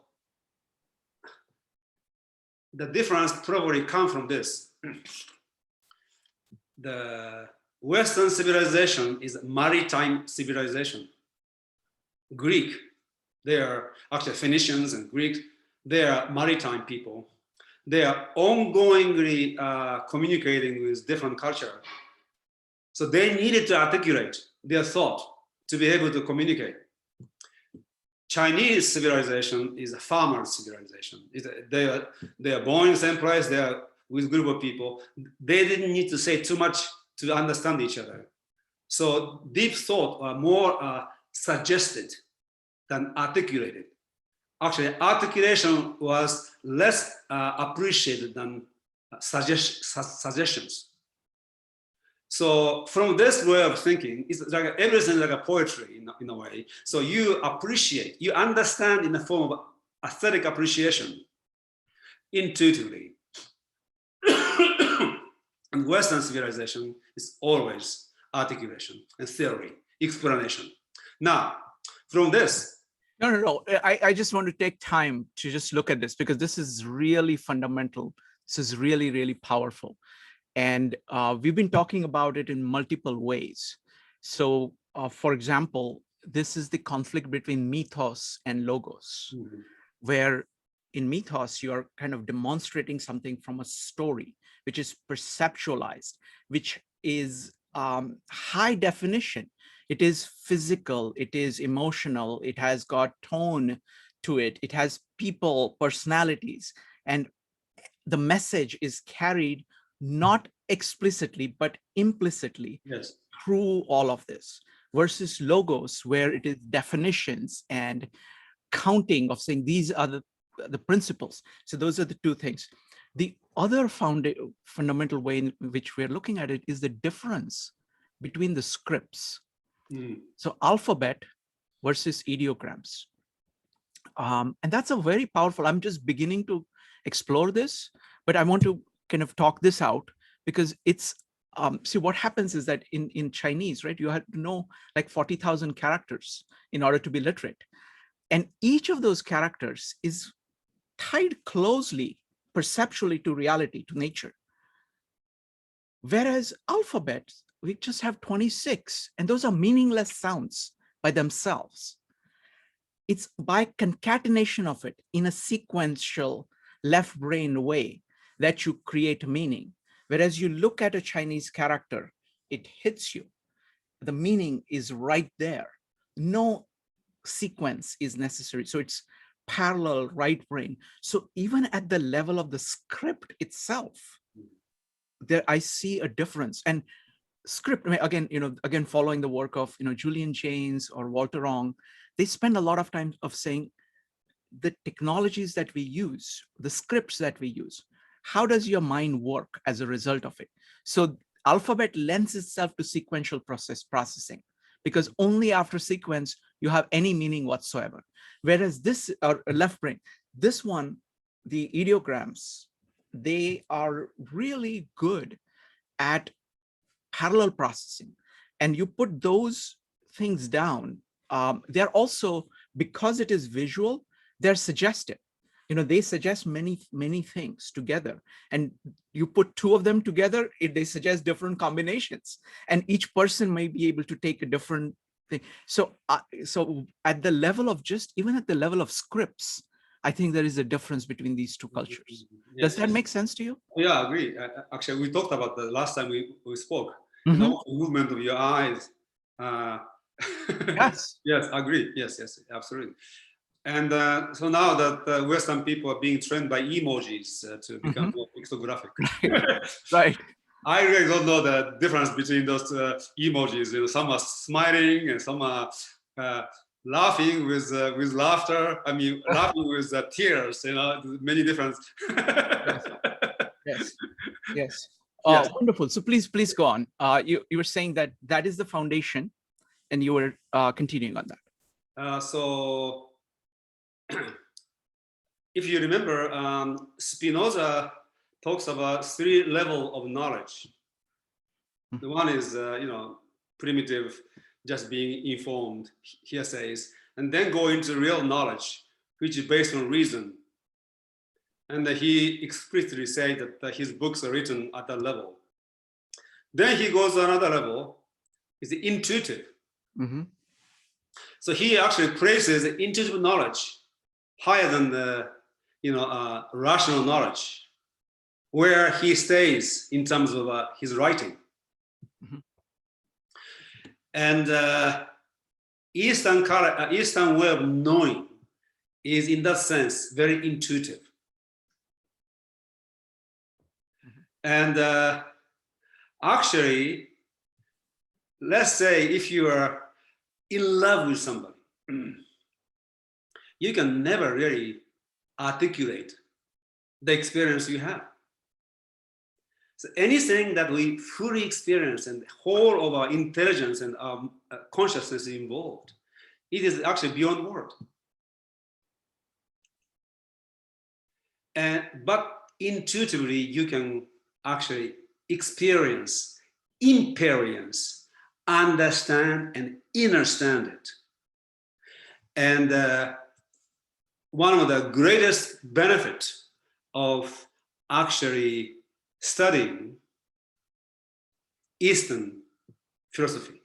the difference probably comes from this. The Western civilization is a maritime civilization. Greek, they are actually Phoenicians and Greeks, they are maritime people. They are ongoingly communicating with different culture. So they needed to articulate their thought to be able to communicate. Chinese civilization is a farmer civilization. They are born in the same place, they are with a group of people. They didn't need to say too much to understand each other. So deep thought are more suggested than articulated. Actually, articulation was less appreciated than suggestions. So from this way of thinking, it's like everything like a poetry in a way. So you appreciate, you understand in the form of aesthetic appreciation intuitively. And Western civilization is always articulation and theory, explanation. Now, from this, No. I just want to take time to just look at this because this is really fundamental. This is really, really powerful. And we've been talking about it in multiple ways. So, for example, this is the conflict between mythos and logos, where in mythos, you are kind of demonstrating something from a story, which is perceptualized, which is high definition. It is physical, it is emotional, it has got tone to it, it has people, personalities, and the message is carried not explicitly, but implicitly yes, through all of this, versus logos, where it is definitions and counting of saying these are the principles. So those are the two things. The other fundamental way in which we're looking at it is the difference between the scripts. So alphabet versus ideograms. And that's a very powerful, I'm just beginning to explore this, but I want to kind of talk this out because it's, see what happens is that in Chinese, right, you have to know like 40,000 characters in order to be literate. And each of those characters is tied closely perceptually to reality, to nature. Whereas alphabets, we just have 26, and those are meaningless sounds by themselves. It's by concatenation of it in a sequential left brain way that you create meaning. Whereas you look at a Chinese character, it hits you. The meaning is right there. No sequence is necessary. So it's parallel right brain. So even at the level of the script itself, there I see a difference. And script, again, following the work of Julian Jaynes or Walter Ong, they spend a lot of time of saying the technologies that we use, the scripts that we use, how does your mind work as a result of it? So alphabet lends itself to sequential processing, because only after sequence you have any meaning whatsoever. Whereas this left brain, this one, the ideograms, they are really good at parallel processing. And you put those things down, they're also, because it is visual, they're suggestive. They suggest many things together, and you put two of them together, they suggest different combinations, and each person may be able to take a different thing. So at the level of even at the level of scripts, I think there is a difference between these two cultures. Does that make sense to you? Yeah, I agree. Actually, we talked about the last time we spoke. Mm-hmm. And also movement of your eyes. Yes. Yes, I agree. Yes, absolutely. And so now that Western people are being trained by emojis to become more pictographic. Right. I really don't know the difference between those emojis. You know, some are smiling and some are laughing with laughter. I mean, laughing with tears. You know, many different. Yes. Wonderful. So please go on. You were saying that is the foundation, and you were continuing on that. So, if you remember, Spinoza talks about 3 levels of knowledge. The one is, primitive, just being informed, hearsays, and then go into real knowledge, which is based on reason. And he explicitly said that his books are written at that level. Then he goes to another level, is intuitive. So he actually places intuitive knowledge higher than the, rational knowledge, where he stays in terms of his writing. And Eastern way of knowing is, in that sense, very intuitive. And actually, let's say if you are in love with somebody, you can never really articulate the experience you have. So anything that we fully experience and the whole of our intelligence and our consciousness is involved, it is actually beyond word. But intuitively, you can actually experience, understand and understand it. And one of the greatest benefits of actually studying Eastern philosophy,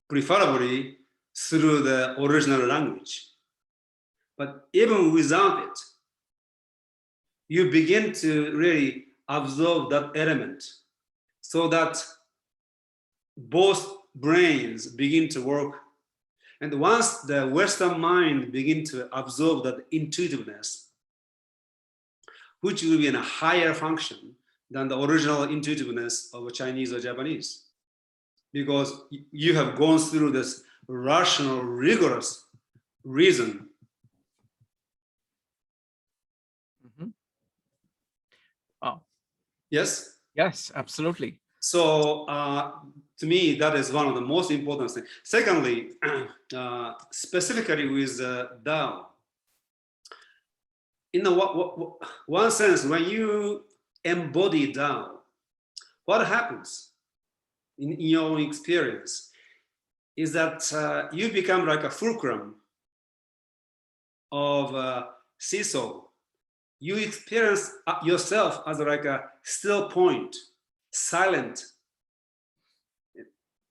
preferably through the original language. But even without it, you begin to really absorb that element so that both brains begin to work. And once the Western mind begins to absorb that intuitiveness, which will be in a higher function than the original intuitiveness of a Chinese or Japanese, because you have gone through this rational, rigorous reason. Oh. Yes? Yes, absolutely. So to me, that is one of the most important things. Secondly, specifically with Tao, in one sense, when you embody Tao, what happens in your own experience is that you become like a fulcrum of seesaw. You experience yourself as like a still point, silent.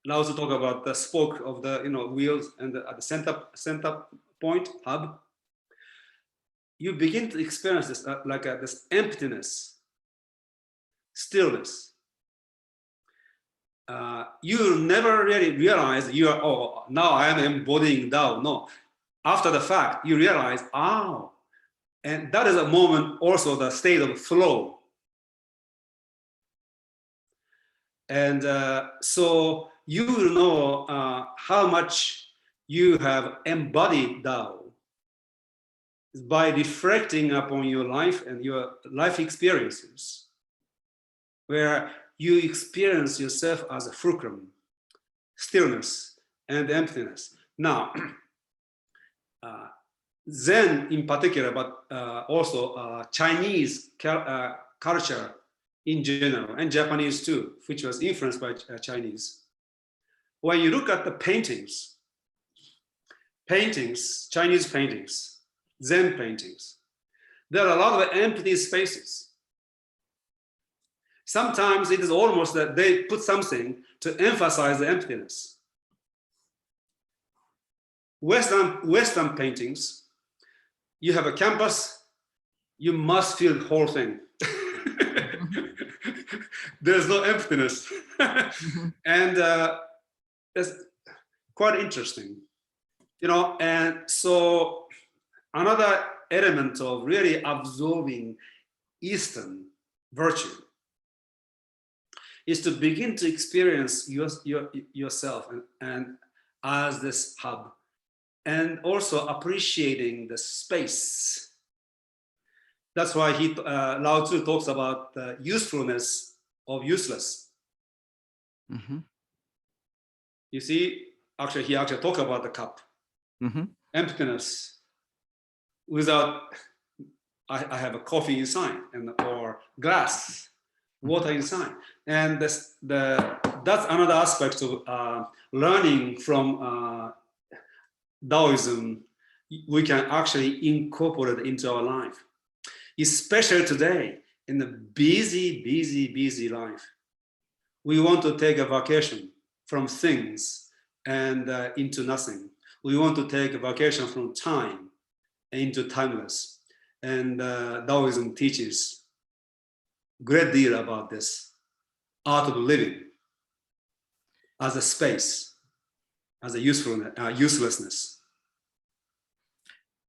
Now to talk about the spoke of the wheels and at the center point hub. You begin to experience this this emptiness, stillness. You never really realize you are, now I am embodying Tao. No, after the fact, you realize, and that is a moment also the state of flow. And so you will know how much you have embodied Tao by reflecting upon your life and your life experiences, where you experience yourself as a fulcrum, stillness and emptiness. Now, Zen in particular, but also Chinese culture in general, and Japanese too, which was influenced by Chinese. When you look at the paintings, Chinese paintings, Zen paintings, there are a lot of empty spaces. Sometimes it is almost that they put something to emphasize the emptiness. Western paintings, you have a campus, you must feel the whole thing. There's no emptiness. And that's quite interesting, you know. And so another element of really absorbing Eastern virtue is to begin to experience yourself and as this hub, and also appreciating the space. That's why Lao Tzu talks about the usefulness of useless. Mm-hmm. You see, actually, he actually talked about the cup, emptiness. Without, I have a coffee inside, or glass, water inside, and that's another aspect of learning from Taoism. We can actually incorporate it into our life, especially today in the busy life. We want to take a vacation from things and into nothing. We want to take a vacation from time into timeless. And Taoism teaches a great deal about this art of living as a space, as a uselessness.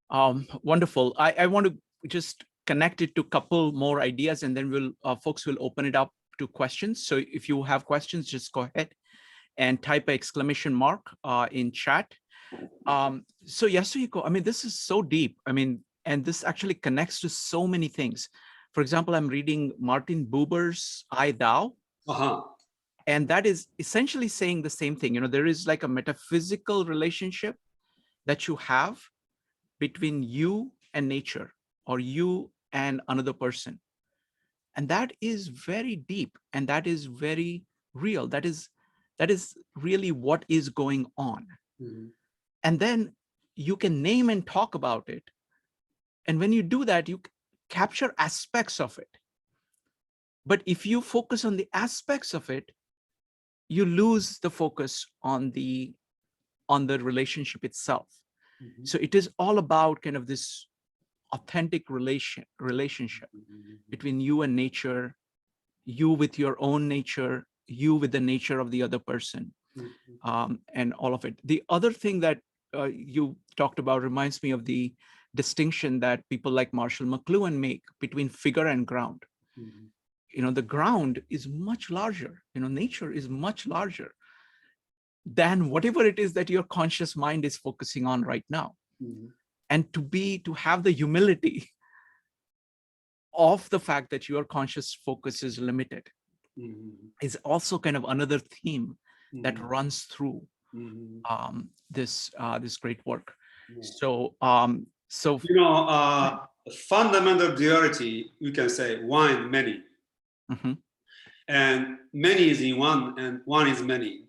Wonderful. I want to just connect it to a couple more ideas, and then folks will open it up to questions. So if you have questions, just go ahead and type an exclamation mark in chat. So Yasuhiko, I mean, this is so deep. I mean, and this actually connects to so many things. For example, I'm reading Martin Buber's I Thou. And that is essentially saying the same thing. You know, there is like a metaphysical relationship that you have between you and nature, or you and another person. And that is very deep, and that is very real. That is really what is going on. And then you can name and talk about it. And when you do that, you capture aspects of it. But if you focus on the aspects of it, you lose the focus on the relationship itself. So it is all about kind of this authentic relationship between you and nature, you with your own nature, you with the nature of the other person, and all of it. The other thing that you talked about reminds me of the distinction that people like Marshall McLuhan make between figure and ground. You know, the ground is much larger, you know, nature is much larger than whatever it is that your conscious mind is focusing on right now. And to have the humility of the fact that your conscious focus is limited is also kind of another theme that runs through this great work. So you know, fundamental duality, you can say one and many. And many is in one, and one is many.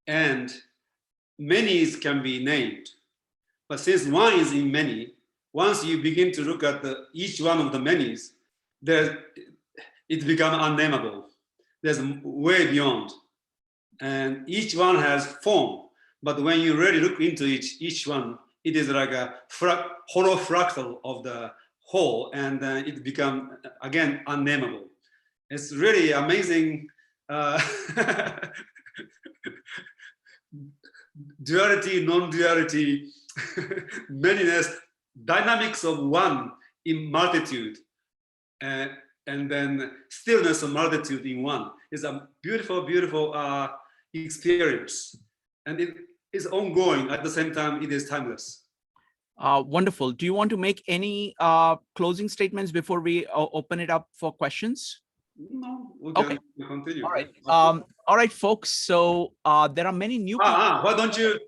And many can be named. But since one is in many, once you begin to look at each one of the manys, it becomes unnameable. There's way beyond. And each one has form. But when you really look into each one, it is like a hollow fractal of the whole, and it becomes, again, unnameable. It's really amazing duality, non-duality, manyness, dynamics of one in multitude, and then stillness of multitude in one. Is a beautiful, beautiful experience. And it is ongoing. At the same time, it is timeless. Wonderful. Do you want to make any closing statements before we open it up for questions? No, we can continue. All right. All right, folks. So there are many new people. Why don't you,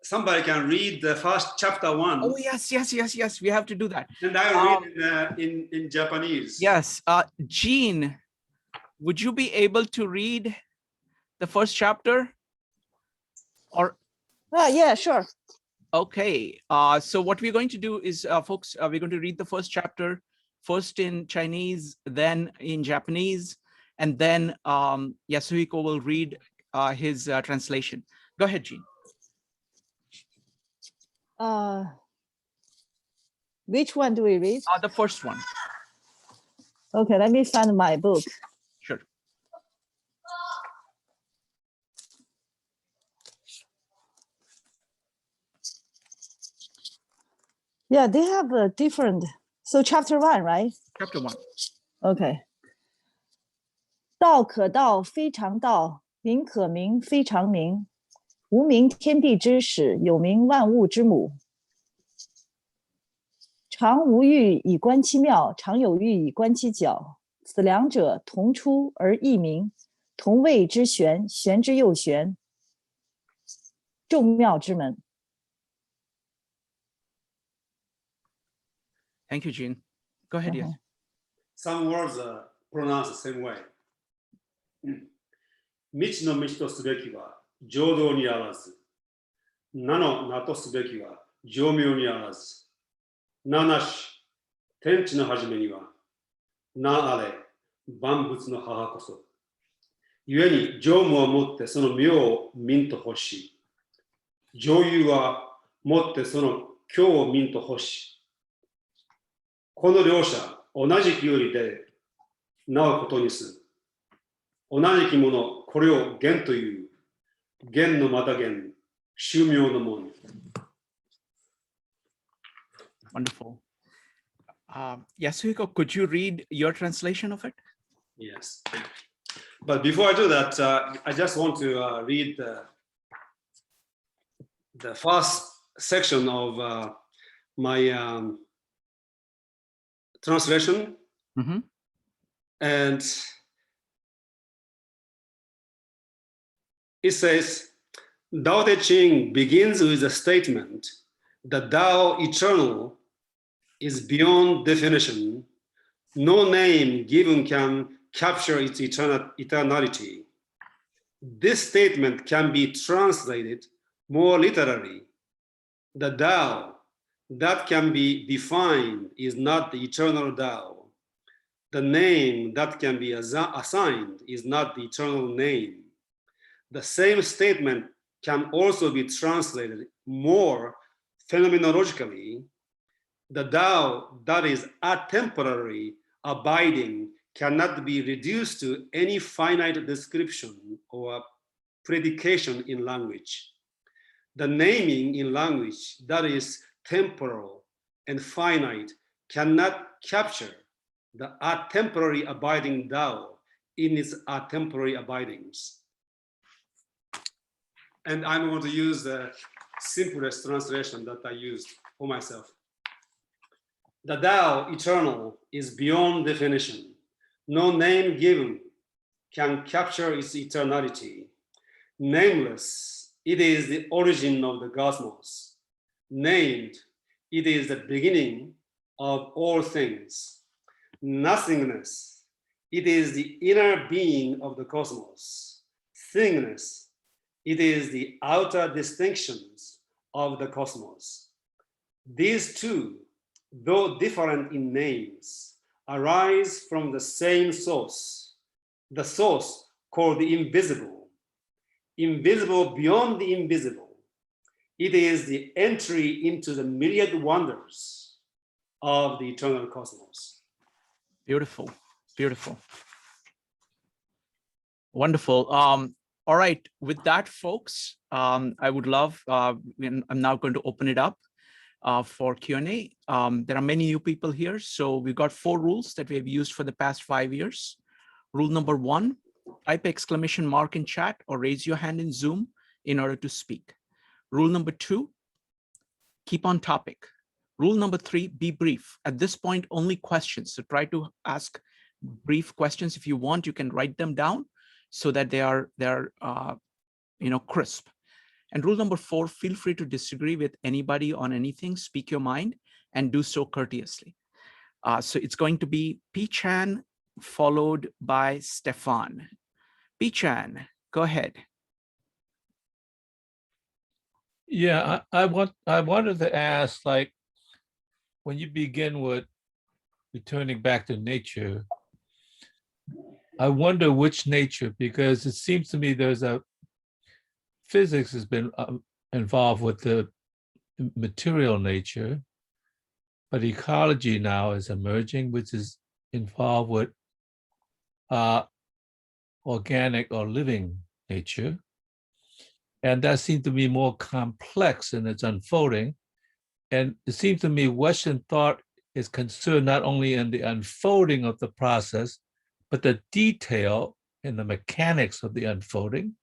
somebody can read the first chapter 1. Oh, yes. We have to do that. And I read in Japanese. Yes. Jean, would you be able to read the first chapter? Or yeah, sure. Okay. So what we're going to do is, folks, we're going to read the first chapter, first in Chinese, then in Japanese, and then Yasuhiko will read his translation. Go ahead, Jean. Which one do we read? The first one. Okay, let me find my book. Sure. Yeah, they have a different. So chapter 1, right? Chapter 1. Okay. 道可道，非常道；名可名，非常名。无名，天地之始；有名，万物之母。常无欲，以观其妙；常有欲，以观其徼。此两者，同出而异名，同谓之玄，玄之又玄，众妙之门。Thank you, Jean. Go ahead, yes. Some words are pronounced the same way. 未知の道とすべきは浄土にあらず。名の名とすべきは浄妙にあらず。名なし、天地の始めには、名あれ、万物の母こそ。故に浄無をもってその妙を見んと欲しい。浄有はもってその教を見んと欲しい。この両者、同じきよりで、なおことにする。同じきもの、これを元という。元のまた元、宗妙のもの。Wonderful. Yasuhiko, could you read your translation of it? Yes. But before I do that, I just want to read the first section of my translation. Mm-hmm. And it says, Tao Teh Ching begins with a statement that Tao eternal is beyond definition. No name given can capture its eternality. This statement can be translated more literally. The Tao that can be defined is not the eternal Tao. The name that can be assigned is not the eternal name. The same statement can also be translated more phenomenologically. The Tao that is atemporary, abiding, cannot be reduced to any finite description or predication in language. The naming in language that is temporal and finite cannot capture the atemporary abiding Tao in its atemporary abidings. And I'm going to use the simplest translation that I used for myself. The Tao eternal is beyond definition. No name given can capture its eternality. Nameless, it is the origin of the cosmos. Named, it is the beginning of all things. Nothingness, it is the inner being of the cosmos. Thingness, it is the outer distinctions of the cosmos. These two, though different in names, arise from the same source, the source called the invisible. Invisible beyond the invisible. It is the entry into the myriad wonders of the eternal cosmos. Beautiful, beautiful. Wonderful. All right, with that, folks, I would love, I'm now going to open it up for Q&A. There are many new people here, so we've got 4 rules that we have used for the past 5 years. Rule number 1, type exclamation mark in chat or raise your hand in Zoom in order to speak. Rule number 2, keep on topic. Rule number 3, be brief. At this point, only questions. So try to ask brief questions. If you want, you can write them down so that they are crisp. And rule number 4, feel free to disagree with anybody on anything, speak your mind, and do so courteously. So it's going to be P-Chan followed by Stefan. P-Chan, go ahead. Yeah, I wanted to ask, like, when you begin with returning back to nature, I wonder which nature, because it seems to me there's a physics has been involved with the material nature, but ecology now is emerging, which is involved with organic or living nature. And that seems to be more complex in its unfolding. And it seems to me Western thought is concerned not only in the unfolding of the process, but the detail and the mechanics of the unfolding.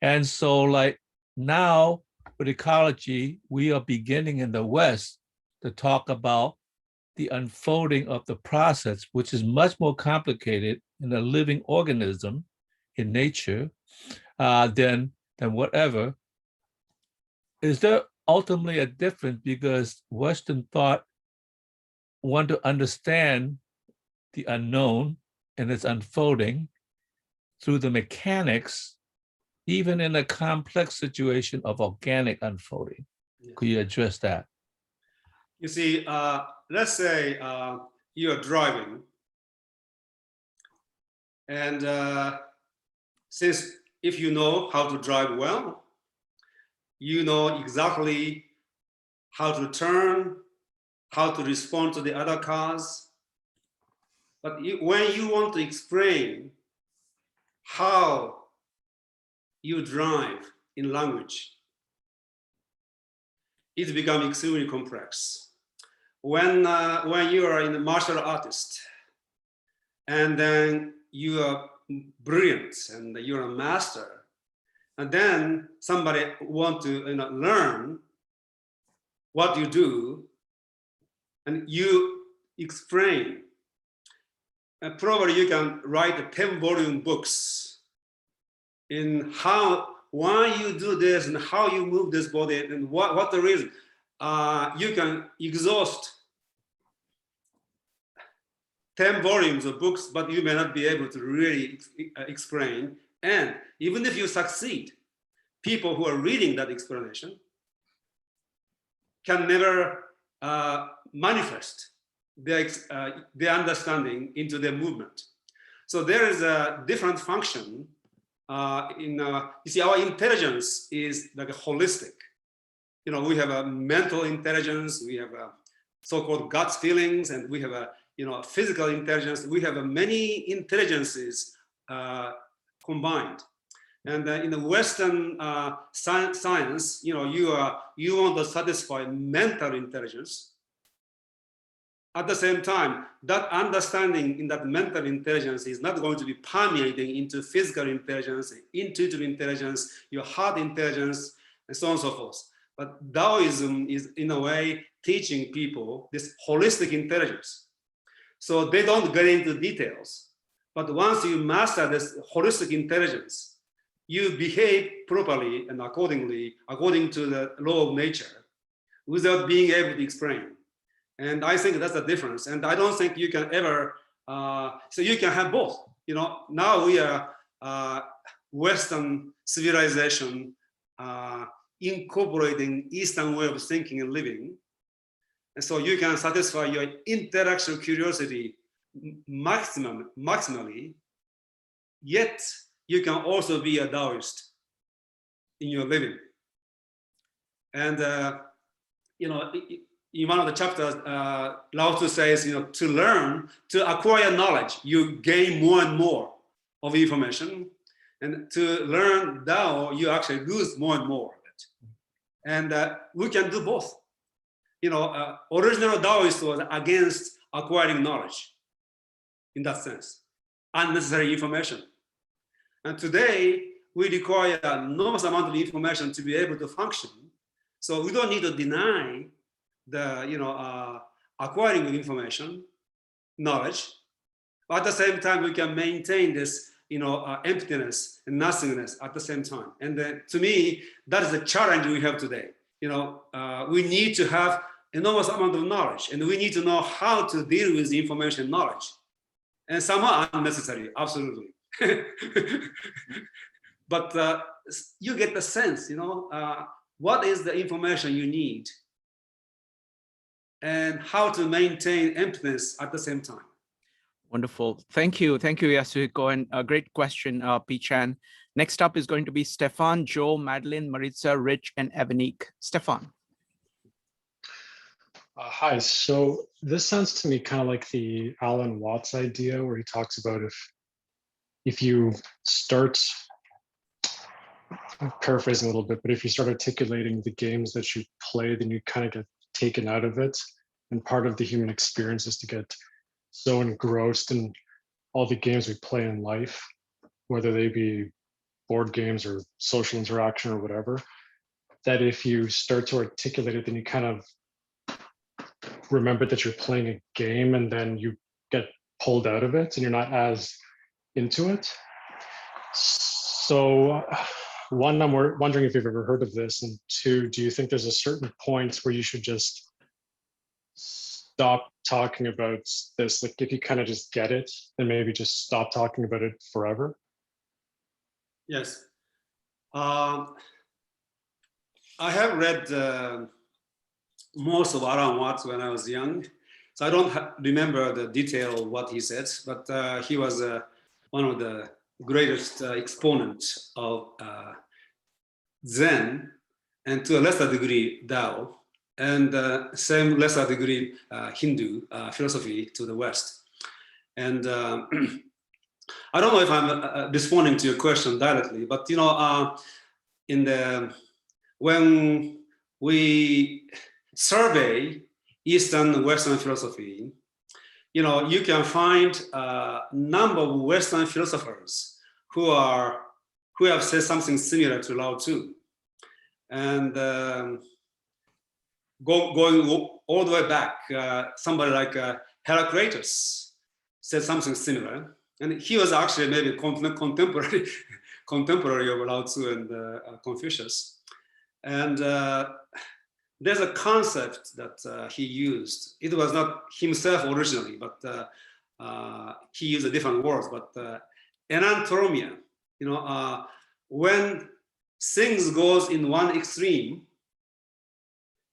And so like now with ecology, we are beginning in the West to talk about the unfolding of the process, which is much more complicated in a living organism in nature than whatever. Is there ultimately a difference because Western thought want to understand the unknown and its unfolding through the mechanics, even in a complex situation of organic unfolding? Yeah. Could you address that? You see, let's say you are driving, and since if you know how to drive well, you know exactly how to turn, how to respond to the other cars. But when you want to explain how you drive in language, it becomes extremely complex. When you are in a martial artist, and then you are brilliant and you're a master, and then somebody want to learn what you do, and you explain. And probably you can write 10-volume books in why you do this and how you move this body and what the reason. You can exhaust 10 volumes of books, but you may not be able to really explain. And even if you succeed, people who are reading that explanation can never manifest their understanding into their movement. So there is a different function you see, our intelligence is like a holistic. We have a mental intelligence, we have a so-called gut feelings, and we have a physical intelligence. We have many intelligences combined. And in the Western science, you want to satisfy mental intelligence. At the same time, that understanding in that mental intelligence is not going to be permeating into physical intelligence, intuitive intelligence, your heart intelligence, and so on and so forth. But Taoism is, in a way, teaching people this holistic intelligence. So they don't get into details. But once you master this holistic intelligence, you behave properly and accordingly, according to the law of nature, without being able to explain. And I think that's the difference. And I don't think you can ever, so you can have both. Now we are Western civilization incorporating Eastern way of thinking and living. And so you can satisfy your intellectual curiosity maximally, yet you can also be a Taoist in your living. And, in one of the chapters, Lao Tzu says, to acquire knowledge, you gain more and more of information. And to learn Tao, you actually lose more and more of it. And we can do both. Original Taoist was against acquiring knowledge in that sense, unnecessary information. And today, we require an enormous amount of information to be able to function. So we don't need to deny the acquiring of information, knowledge, but at the same time we can maintain this emptiness and nothingness at the same time. And to me, that is the challenge we have today. We need to have enormous amount of knowledge, and we need to know how to deal with the information knowledge. And some are unnecessary, absolutely. But you get the sense, what is the information you need and how to maintain emptiness at the same time. Wonderful. Thank you. Thank you, Yasuhiko. And a great question, P-Chan. Next up is going to be Stefan, Joe, Madeline, Maritza, Rich, and Evanique. Stefan. Hi, so this sounds to me kind of like the Alan Watts idea where he talks about if you start, I'm paraphrasing a little bit, but if you start articulating the games that you play, then you kind of get taken out of it. And part of the human experience is to get so engrossed in all the games we play in life, whether they be board games or social interaction or whatever, that if you start to articulate it, then you kind of remember that you're playing a game and then you get pulled out of it and you're not as into it. So one, I'm wondering if you've ever heard of this, and two, do you think there's a certain point where you should just stop talking about this? Like if you kind of just get it, then maybe just stop talking about it forever? Yes. I have read most of Alan Watts when I was young, so I don't remember the detail of what he said, but he was one of the greatest exponents of Zen, and to a lesser degree Tao, and same lesser degree Hindu philosophy to the West. And I don't know if I'm responding to your question directly, but you know, when we survey Eastern and Western philosophy, you know, you can find a number of Western philosophers who have said something similar to Lao Tzu, and going all the way back, somebody like Heraclitus said something similar, and he was actually maybe contemporary of Lao Tzu and Confucius. And there's a concept that he used. It was not himself originally, but he used a different words. But enantiomia, you know, when things goes in one extreme,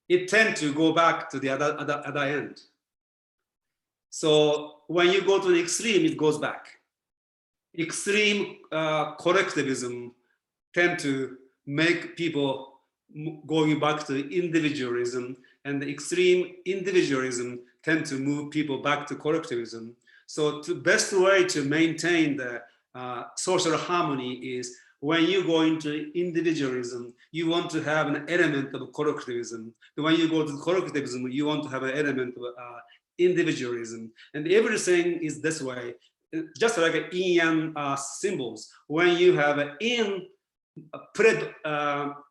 it tends to go back to the other end. So when you go to the extreme, it goes back. Extreme collectivism tend to make people going back to individualism, and the extreme individualism tend to move people back to collectivism. So the best way to maintain the social harmony is when you go into individualism, you want to have an element of collectivism. When you go to collectivism, you want to have an element of individualism. And everything is this way, just like yin yang symbols. When you have an yin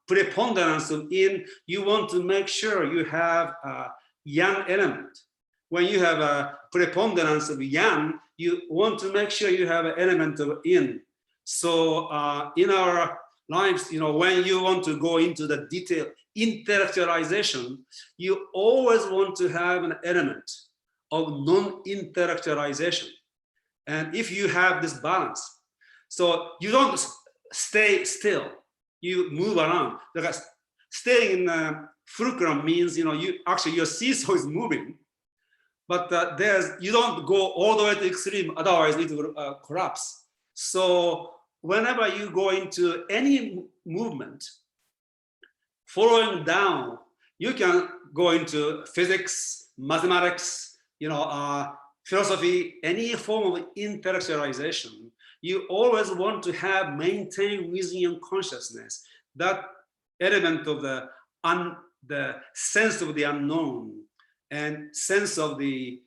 preponderance of yin, you want to make sure you have a yang element. When you have a preponderance of yang, you want to make sure you have an element of yin. So in our lives, you know, when you want to go into the detail intellectualization, you always want to have an element of non-intellectualization. And if you have this balance, so you don't stay still, you move around. Because staying in the fulcrum means, you know, you actually your seesaw is moving, but you don't go all the way to extreme, otherwise it will collapse. So whenever you go into any movement, following down, you can go into physics, mathematics, you know, philosophy, any form of intellectualization. You always want to maintain within your consciousness that element of the sense of the unknown and sense of the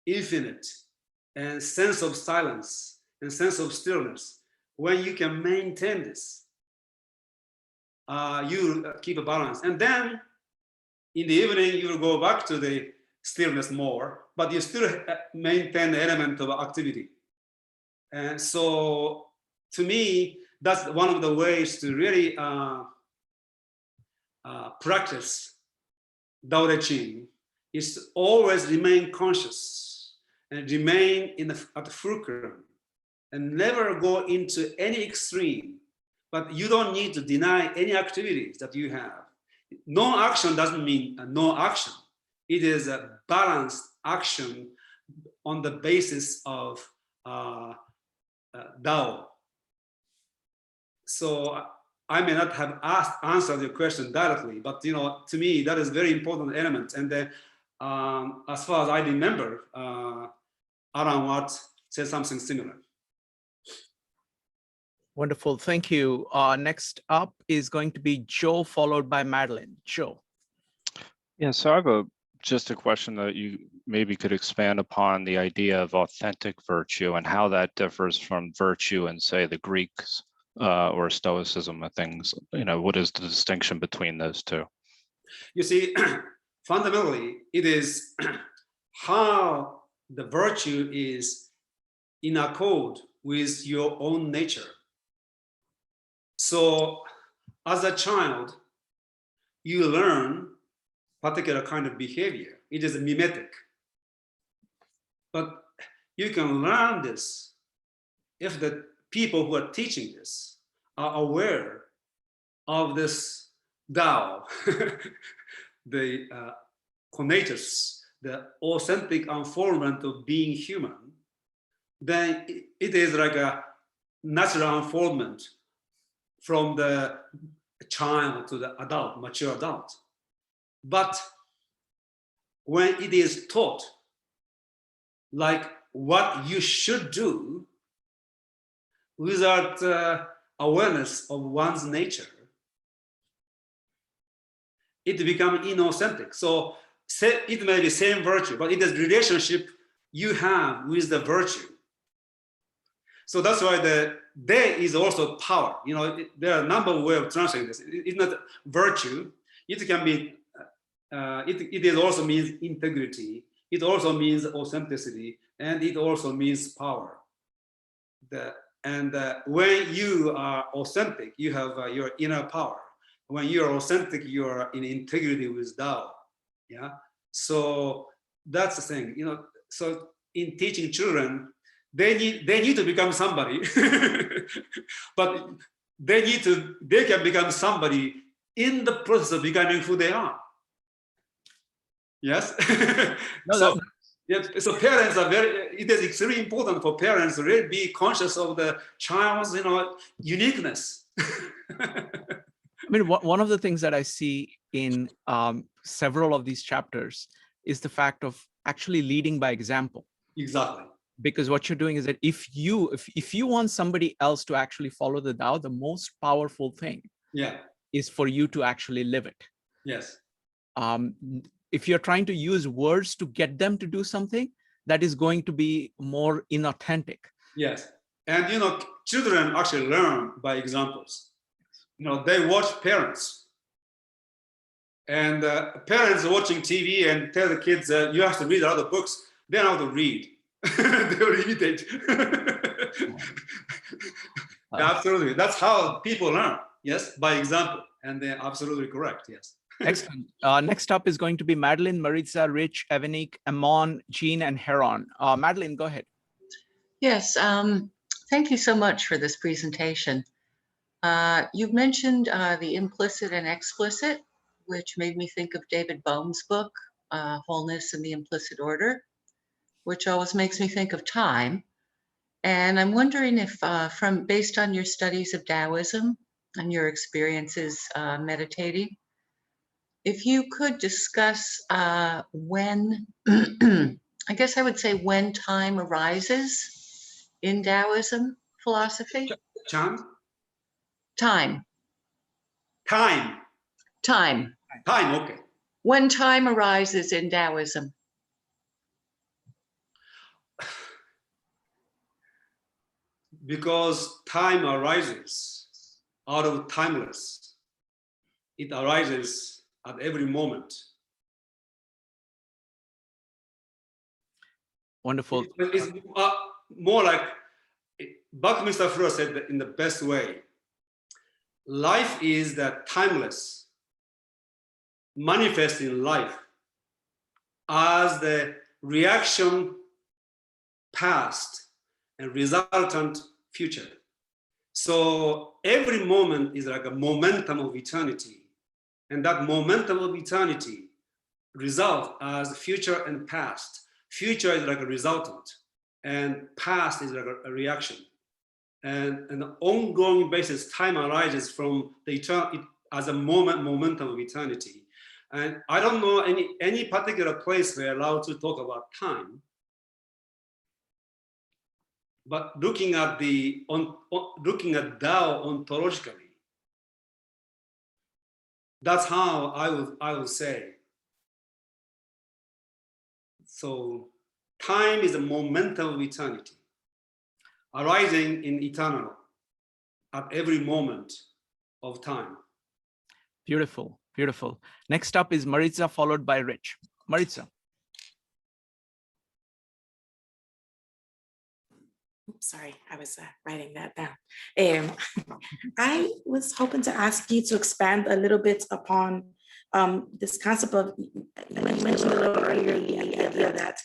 infinite and sense of silence and sense of stillness. When you can maintain this, you keep a balance. And then in the evening, you will go back to the stillness more, but you still maintain the element of activity. And so to me, that's one of the ways to really practice Tao Teh Ching, is to always remain conscious and remain at the fulcrum and never go into any extreme. But you don't need to deny any activities that you have. No action doesn't mean no action. It is a balanced action on the basis of Tao. So I may not have answered your question directly, but to me that is very important element. And as far as I remember, Alan Watts said something similar. Wonderful, thank you. Next up is going to be Joe, followed by Madeline. Joe. Yeah, so I have just a question that you maybe could expand upon the idea of authentic virtue and how that differs from virtue in, say, the Greeks or Stoicism and things. What is the distinction between those two? You see, fundamentally, it is how the virtue is in accord with your own nature. So as a child, you learn particular kind of behavior. It is mimetic. But you can learn this if the people who are teaching this are aware of this Tao, the conatus, the authentic unfoldment of being human, then it is like a natural unfoldment from the child to the adult, mature adult. But when it is taught, like what you should do without awareness of one's nature, it becomes inauthentic. So it may be same virtue, but it is relationship you have with the virtue. So that's why there is also power. There are a number of ways of translating this. It's not virtue. It can be. It also means integrity. It also means authenticity, and it also means power. When you are authentic, you have your inner power. When you are authentic, you are in integrity with Tao. Yeah. So that's the thing. So in teaching children, they need to become somebody, but they can become somebody in the process of becoming who they are. Yes. So parents are it is extremely important for parents to really be conscious of the child's uniqueness. I mean, one of the things that I see in several of these chapters is the fact of actually leading by example. Exactly. Because what you're doing is that if you want somebody else to actually follow the Tao, the most powerful thing is for you to actually live it. Yes. If you're trying to use words to get them to do something, that is going to be more inauthentic. Yes. And children actually learn by examples. They watch parents. And parents watching TV and tell the kids, you have to read other books. They know how to read. They will imitate. Absolutely. That's how people learn. Yes, by example. And they're absolutely correct. Yes. Excellent. Next up is going to be Madeline, Maritza, Rich, Evanik, Amon, Jean, and Heron. Madeline, go ahead. Yes. Thank you so much for this presentation. You've mentioned the implicit and explicit, which made me think of David Bohm's book, Wholeness in the Implicit Order, which always makes me think of time. And I'm wondering if, based on your studies of Taoism and your experiences meditating, if you could discuss when, I guess I would say when time arises in Taoism philosophy. Time. Okay. When time arises in Taoism. Because time arises out of timeless. It arises at every moment. Wonderful. It's more like Buckminster Fuller said that in the best way. Life is that timeless, manifesting life as the reaction past and resultant future. So every moment is like a momentum of eternity. And that momentum of eternity result as future and past. Future is like a resultant and past is like a reaction. and an ongoing basis, time arises from the eternal as a momentum of eternity. And I don't know any particular place we're allowed to talk about time. But looking at Tao ontologically, that's how I would say. So time is a momentum of eternity, arising in eternal at every moment of time. Beautiful, beautiful. Next up is Maritza, followed by Rich. Maritza. Oops, sorry, I was writing that down. I was hoping to ask you to expand a little bit upon this concept of, you mentioned a little earlier the idea that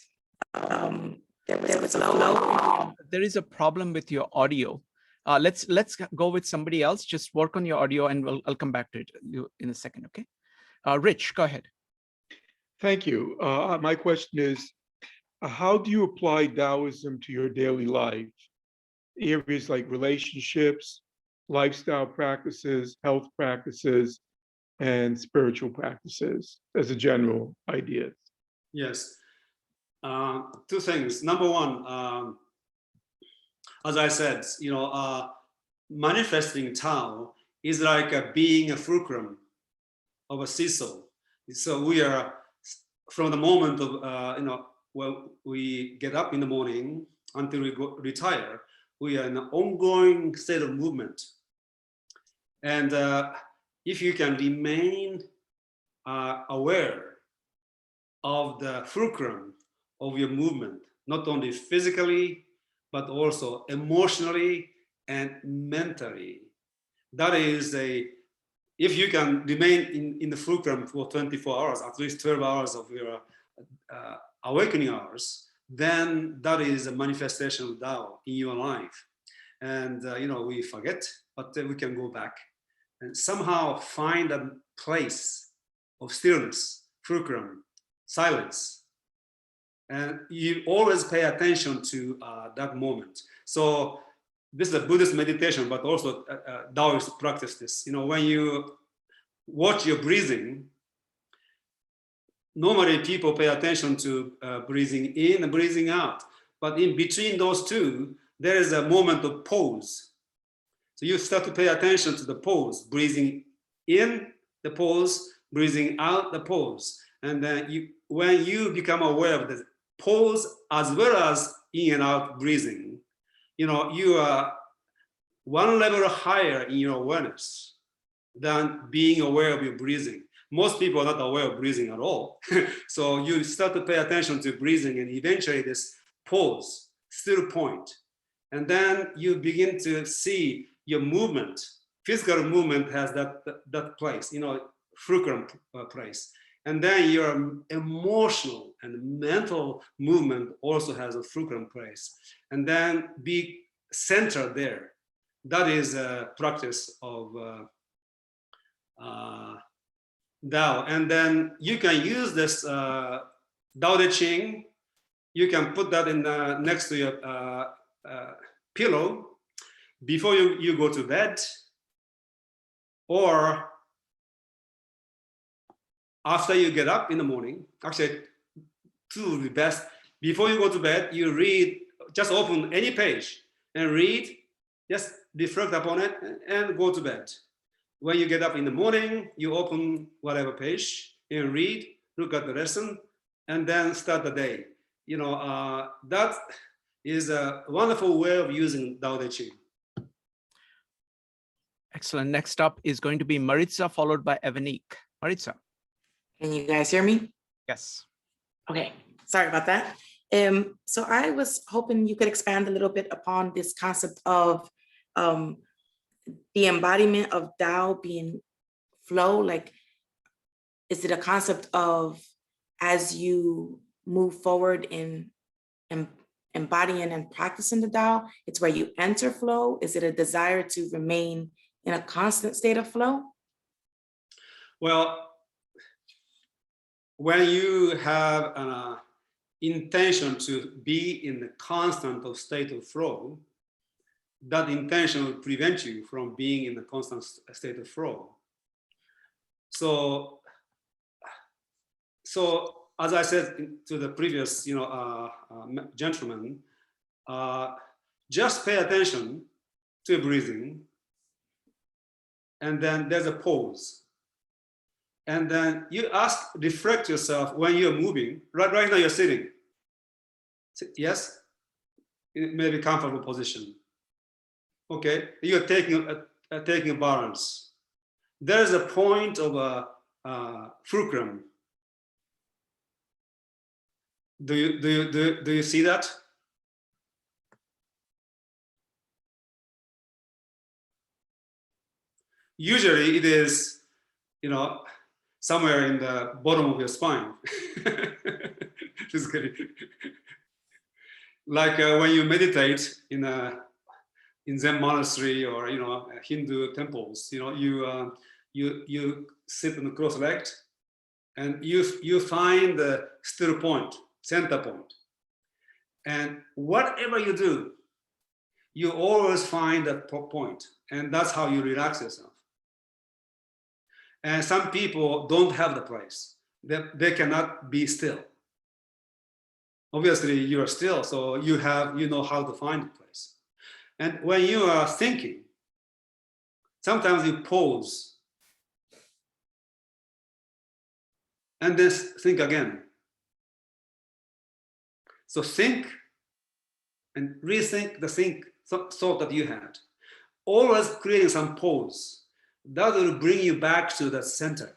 there was a flow. There is a problem with your audio. Let's go with somebody else. Just work on your audio, and I'll come back to you in a second. Okay, Rich, go ahead. Thank you. My question is, how do you apply Taoism to your daily life? Areas like relationships, lifestyle practices, health practices, and spiritual practices as a general idea. Yes. Two things. Number one, as I said, manifesting Tao is like being a fulcrum of a seesaw. So we are, from the moment of, when we get up in the morning until we retire, we are in an ongoing state of movement. And if you can remain aware of the fulcrum of your movement, not only physically, but also emotionally and mentally, that is if you can remain in the fulcrum for 24 hours, at least 12 hours of your awakening hours, then that is a manifestation of Tao in your life. And we forget, but then we can go back and somehow find a place of stillness, fulcrum, silence. And you always pay attention to that moment. So this is a Buddhist meditation, but also Taoist practice this. When you watch your breathing, normally people pay attention to breathing in and breathing out. But in between those two, there is a moment of pause. So you start to pay attention to the pause, breathing in the pause, breathing out the pause. And then when you become aware of the pause as well as in and out breathing, you are one level higher in your awareness than being aware of your breathing. Most people are not aware of breathing at all. So you start to pay attention to breathing, and eventually this pause, still point. And then you begin to see your movement. Physical movement has that place, fulcrum place. And then your emotional and mental movement also has a fulcrum place. And then be centered there. That is a practice of Tao. And then you can use this Tao Teh Ching. You can put that in next to your pillow before you go to bed, or after you get up in the morning. Actually, two will be best. Before you go to bed, you read, just open any page and read, just reflect upon it and go to bed. When you get up in the morning, you open whatever page and read, look at the lesson, and then start the day. That is a wonderful way of using Tao Teh Ching. Excellent. Next up is going to be Maritza, followed by Evanique. Maritza. Can you guys hear me? Yes. Okay, sorry about that. So I was hoping you could expand a little bit upon this concept of the embodiment of Tao being flow. Like, is it a concept of, as you move forward in embodying and practicing the Tao, it's where you enter flow? Is it a desire to remain in a constant state of flow? Well, when you have an intention to be in the constant state of flow, that intention will prevent you from being in a constant state of flow. So as I said to the previous, gentleman, just pay attention to breathing, and then there's a pause, and then you reflect yourself when you're moving. Right now you're sitting. Yes, it may be comfortable position. Okay, you're taking a balance. There's a point of a fulcrum. Do you see that? Usually it is, somewhere in the bottom of your spine. Just kidding. Like when you meditate in Zen monastery or Hindu temples, you sit in the cross-legged, and you find the still point, center point, and whatever you do, you always find that point, and that's how you relax yourself. And some people don't have the place; they cannot be still. Obviously, you are still, so you know how to find the place. And when you are thinking, sometimes you pause and then think again. So think and rethink the thought that you had. Always creating some pause. That will bring you back to the center.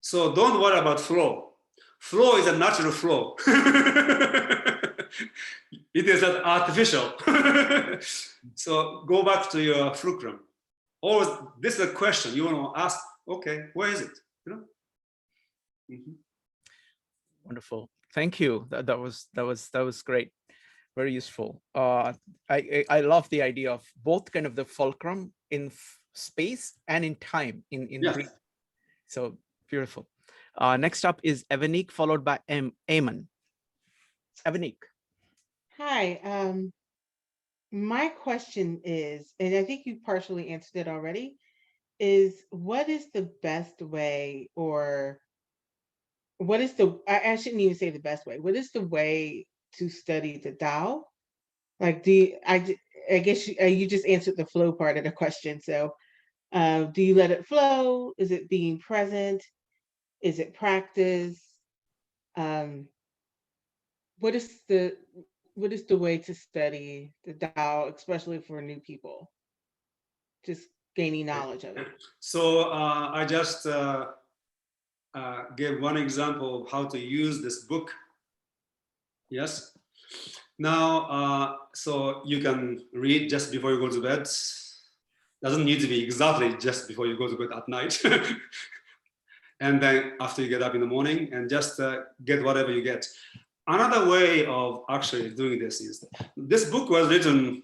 So don't worry about flow. Flow is a natural flow. It is not artificial. So go back to your fulcrum. Always, this is a question you want to ask. Okay, where is it? Wonderful. Thank you. That was great. Very useful. I love the idea of both kind of the fulcrum in space and in time in Yes. Greek. So beautiful. Next up is Evanique, followed by Eamon. Evanique. Hi. My question is, and I think you partially answered it already, is what is the best way, or what is I shouldn't even say the best way. What is the way to study the Tao? Like, I guess you just answered the flow part of the question. So do you let it flow? Is it being present? Is it practice? What is the way to study the Tao, especially for new people? Just gaining knowledge of it. So I just gave one example of how to use this book. Yes. Now, so you can read just before you go to bed. Doesn't need to be exactly just before you go to bed at night. And then after you get up in the morning, and just get whatever you get. Another way of actually doing this is, this book was written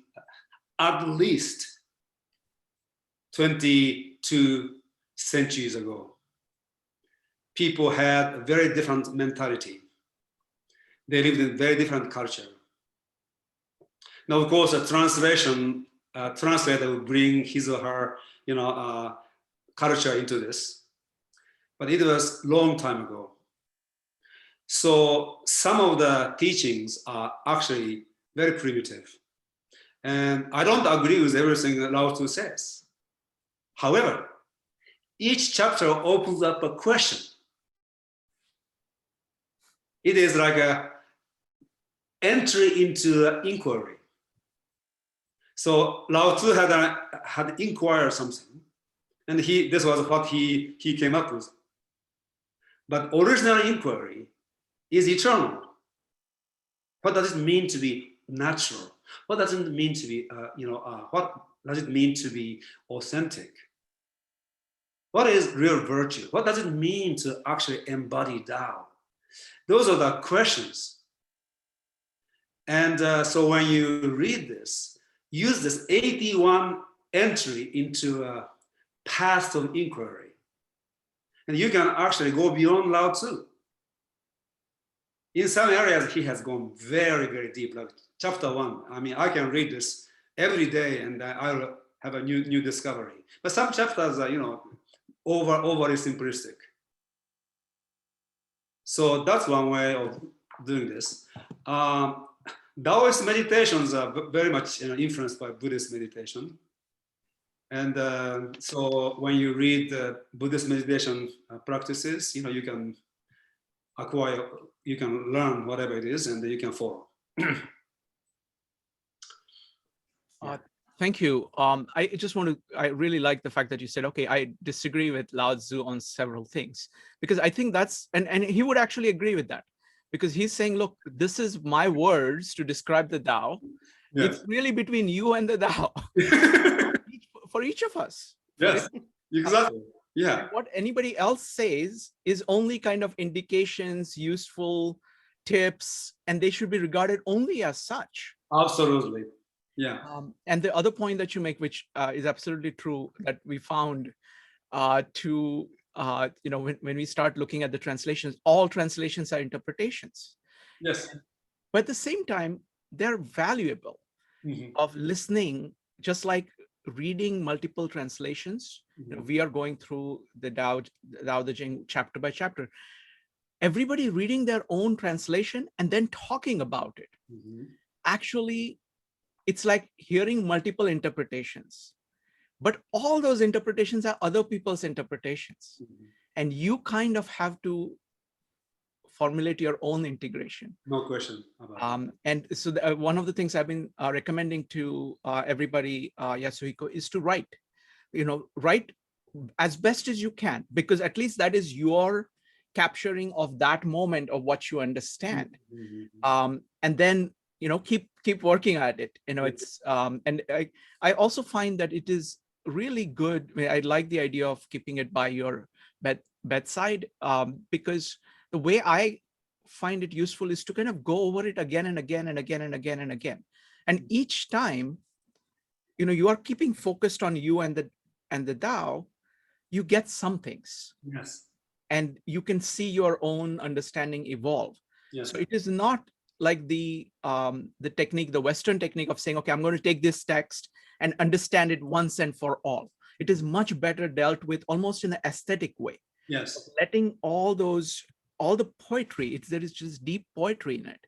at least 22 centuries ago. People had a very different mentality. They lived in very different culture. Now, of course, a translator will bring his or her, culture into this. But it was a long time ago. So some of the teachings are actually very primitive. And I don't agree with everything that Lao Tzu says. However, each chapter opens up a question. It is like an entry into inquiry. So Lao Tzu had inquired something, and this was what he came up with. But original inquiry is eternal. What does it mean to be natural? What does it mean to be, what does it mean to be authentic? What is real virtue? What does it mean to actually embody Tao? Those are the questions. And so when you read this, use this 81 entry into a path of inquiry. And you can actually go beyond Lao Tzu. In some areas, he has gone very, very deep, like chapter 1. I mean, I can read this every day and I'll have a new discovery. But some chapters are, overly simplistic. So that's one way of doing this. Taoist meditations are very much influenced by Buddhist meditation. And so when you read Buddhist meditation practices, you can acquire, you can learn whatever it is, and you can follow. Thank you. I really like the fact that you said, okay, I disagree with Lao Tzu on several things, because I think that's, and he would actually agree with that, because he's saying, look, this is my words to describe the Tao. Yes. It's really between you and the Tao for each of us. Yes, exactly. Yeah. And what anybody else says is only kind of indications, useful tips, and they should be regarded only as such. Absolutely. Yeah. And the other point that you make, which is absolutely true, that we found when we start looking at the translations, all translations are interpretations. Yes. But at the same time, they're valuable of listening, just like reading multiple translations. We are going through the Tao Teh Ching chapter by chapter. Everybody reading their own translation and then talking about it. Actually, it's like hearing multiple interpretations, but all those interpretations are other people's interpretations. And you kind of have to formulate your own integration. No question about it. And so one of the things I've been recommending to everybody, Yasuhiko, is to write. Write as best as you can, because at least that is your capturing of that moment of what you understand. And then keep working at it. It's and I also find that it is really good. I like the idea of keeping it by your bedside, because the way I find it useful is to kind of go over it again and again and again and again and again. And each time, you are keeping focused on you and the Tao, you get some things. Yes. And you can see your own understanding evolve. Yes. So it is not like the technique, the Western technique of saying, okay, I'm going to take this text and understand it once and for all. It is much better dealt with almost in an aesthetic way. Yes. Letting all the poetry, there is just deep poetry in it.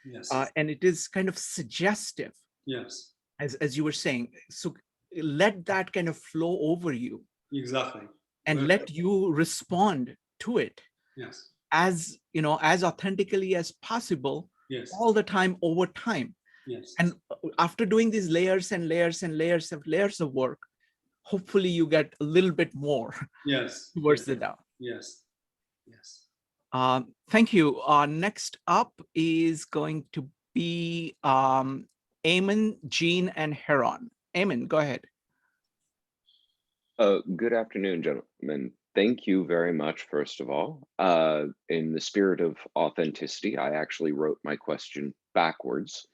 Yes. And it is kind of suggestive. Yes. As you were saying. So let that kind of flow over you. Exactly. And let you respond to it. Yes. As authentically as possible. Yes. All the time, over time. Yes. And after doing these layers and layers and layers of work, hopefully you get a little bit more. Yes. Towards the Tao. Yes. Yes. Thank you. Next up is going to be Eamon, Jean, and Heron. Eamon, go ahead. Good afternoon, gentlemen. Thank you very much, first of all. In the spirit of authenticity, I actually wrote my question backwards.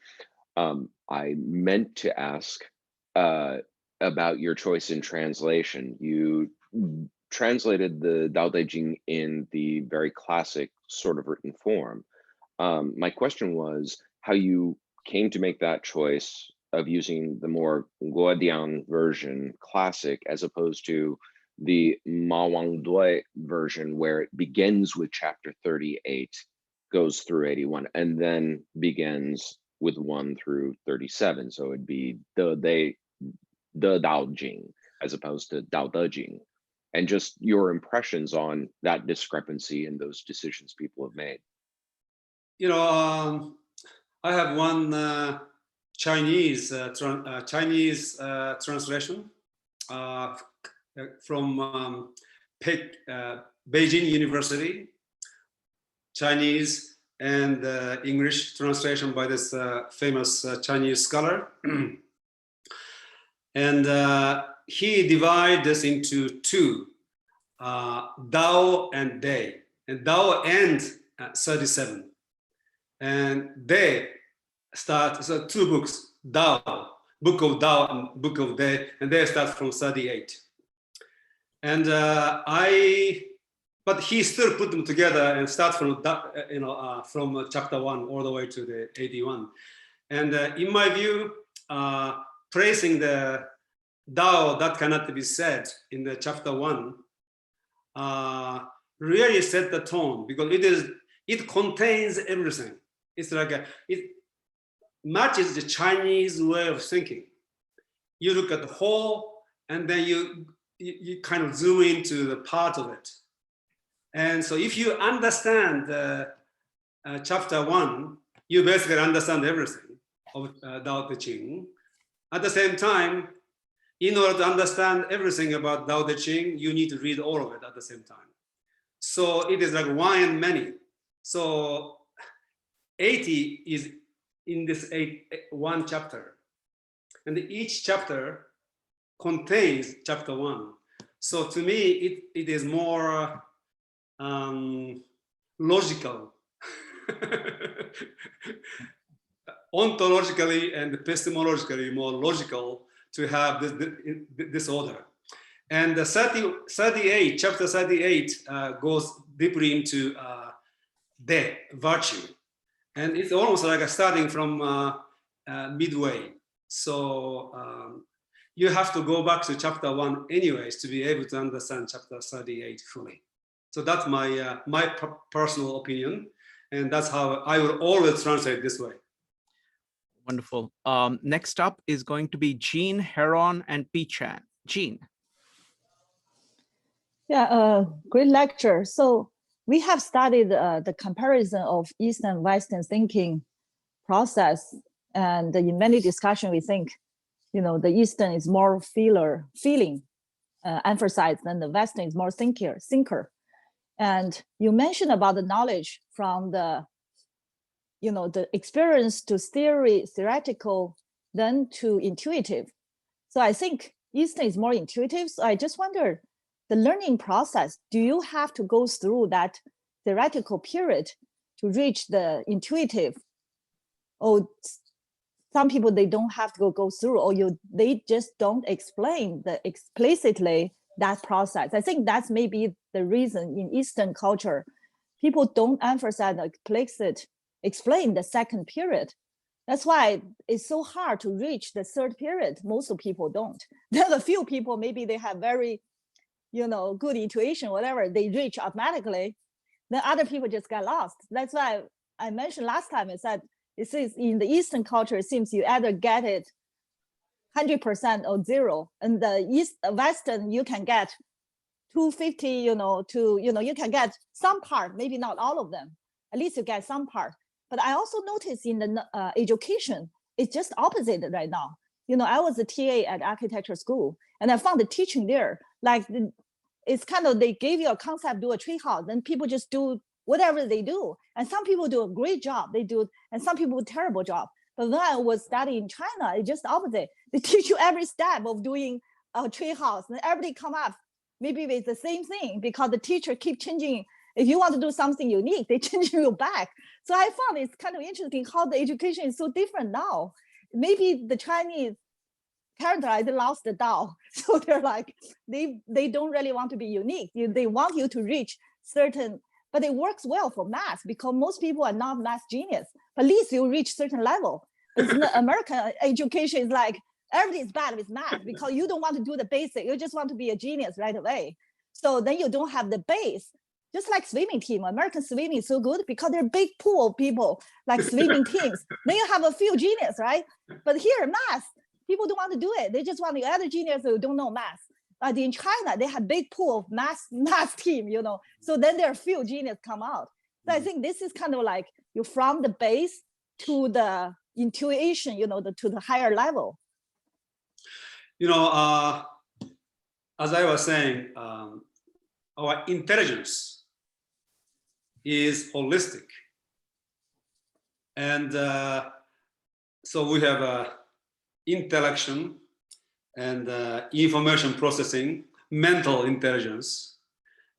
I meant to ask about your choice in translation. You translated the Tao Teh Ching in the very classic sort of written form. My question was how you came to make that choice of using the more Guodian version, classic, as opposed to the Ma Wang Dui version, where it begins with chapter 38, goes through 81, and then begins with 1 through 37. So it'd be the Tao Jing as opposed to Tao Te Ching. And just your impressions on that discrepancy and those decisions people have made. I have one Chinese translation from Beijing University, Chinese and English translation by this famous Chinese scholar. And he divided this into two, Tao and Day. And Tao ends at 37. And Day start, so two books, Tao, Book of Tao and Book of Day, and they start from 38. And but he still put them together and start from, from chapter 1 all the way to the 81. And in my view, praising the Tao that cannot be said in the chapter 1 really set the tone, because it contains everything. It's like it matches the Chinese way of thinking. You look at the whole, and then you kind of zoom into the part of it. And so if you understand chapter 1, you basically understand everything of Tao Te Ching. At the same time, in order to understand everything about Tao Te Ching, you need to read all of it at the same time. So it is like one and many. So 80 is in this one chapter. And each chapter contains chapter 1. So to me, it is more logical, ontologically and epistemologically more logical to have this order. And the 38, chapter 38 goes deeply into the virtue. And it's almost like starting from midway. So you have to go back to chapter 1 anyways to be able to understand chapter 38 fully. So that's my personal opinion, and that's how I will always translate this way. Wonderful. Next up is going to be Jean, Heron, and P-Chan. Jean. Yeah, great lecture. So we have studied the comparison of Eastern and Western thinking process, and in many discussions, we think, the Eastern is more feeling emphasized, than the Western is more thinker. And you mentioned about the knowledge from the experience to theoretical, then to intuitive. So I think Eastern is more intuitive. So I just wonder, the learning process, do you have to go through that theoretical period to reach the intuitive? Or some people, they don't have to go through, or they just don't explain explicitly that process. I think that's maybe the reason in Eastern culture, people don't emphasize the explain the second period. That's why it's so hard to reach the third period. Most of people don't. There are a few people, maybe they have very, good intuition, whatever, they reach automatically. Then other people just get lost. That's why I mentioned last time, I said, it says in the Eastern culture, it seems you either get it 100% or zero. And the Western, you can get 250, you can get some part, maybe not all of them. At least you get some part. But I also noticed in the education, it's just opposite right now. I was a TA at architecture school, and I found the teaching there, like it's kind of, they gave you a concept, do a tree house, and people just do whatever they do. And some people do a great job, and some people do a terrible job. But when I was studying in China, it's just opposite. They teach you every step of doing a tree house, and everybody come up maybe with the same thing, because the teacher keep changing. If you want to do something unique, they change you back. So I found it's kind of interesting how the education is so different now. Maybe the Chinese characterize lost the Tao. So they're like, they don't really want to be unique. They want you to reach certain, but it works well for math, because most people are not math genius. At least you reach certain level. But in the American education is like, everybody's bad with math because you don't want to do the basic. You just want to be a genius right away. So then you don't have the base. Just like swimming team, American swimming is so good because they're big pool of people like swimming teams. Then you have a few genius, right? But here, math, people don't want to do it. They just want the other genius who don't know math. But in China, they have big pool of math team, So then there are few genius come out. So I think this is kind of like you from the base to the intuition, to the higher level. As I was saying, our intelligence is holistic. And so we have intellection and information processing, mental intelligence.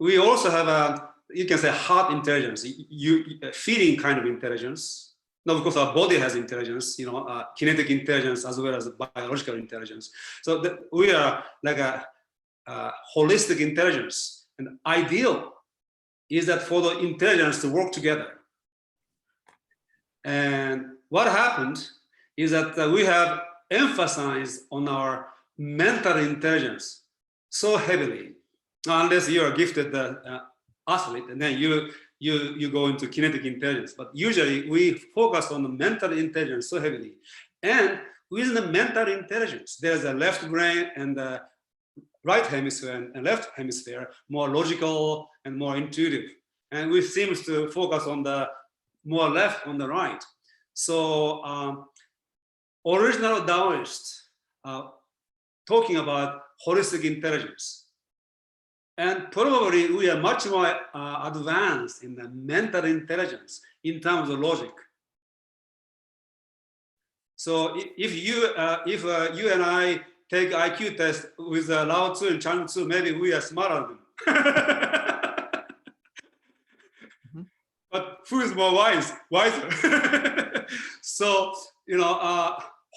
We also have you can say heart intelligence, feeling kind of intelligence. Now, of course, our body has intelligence, kinetic intelligence as well as biological intelligence. So we are like a holistic intelligence. And ideal is that for the intelligence to work together. And what happened is that we have emphasized on our mental intelligence so heavily, unless you are gifted athlete, and then you go into kinetic intelligence. But usually we focus on the mental intelligence so heavily. And within the mental intelligence, there's a left brain and the right hemisphere and left hemisphere, more logical and more intuitive. And we seem to focus on the more left on the right. So original Taoists talking about holistic intelligence. And probably we are much more advanced in the mental intelligence in terms of logic. So if you and I take IQ test with Lao Tzu and Chang Tzu, maybe we are smarter than them. But who is more wiser? So,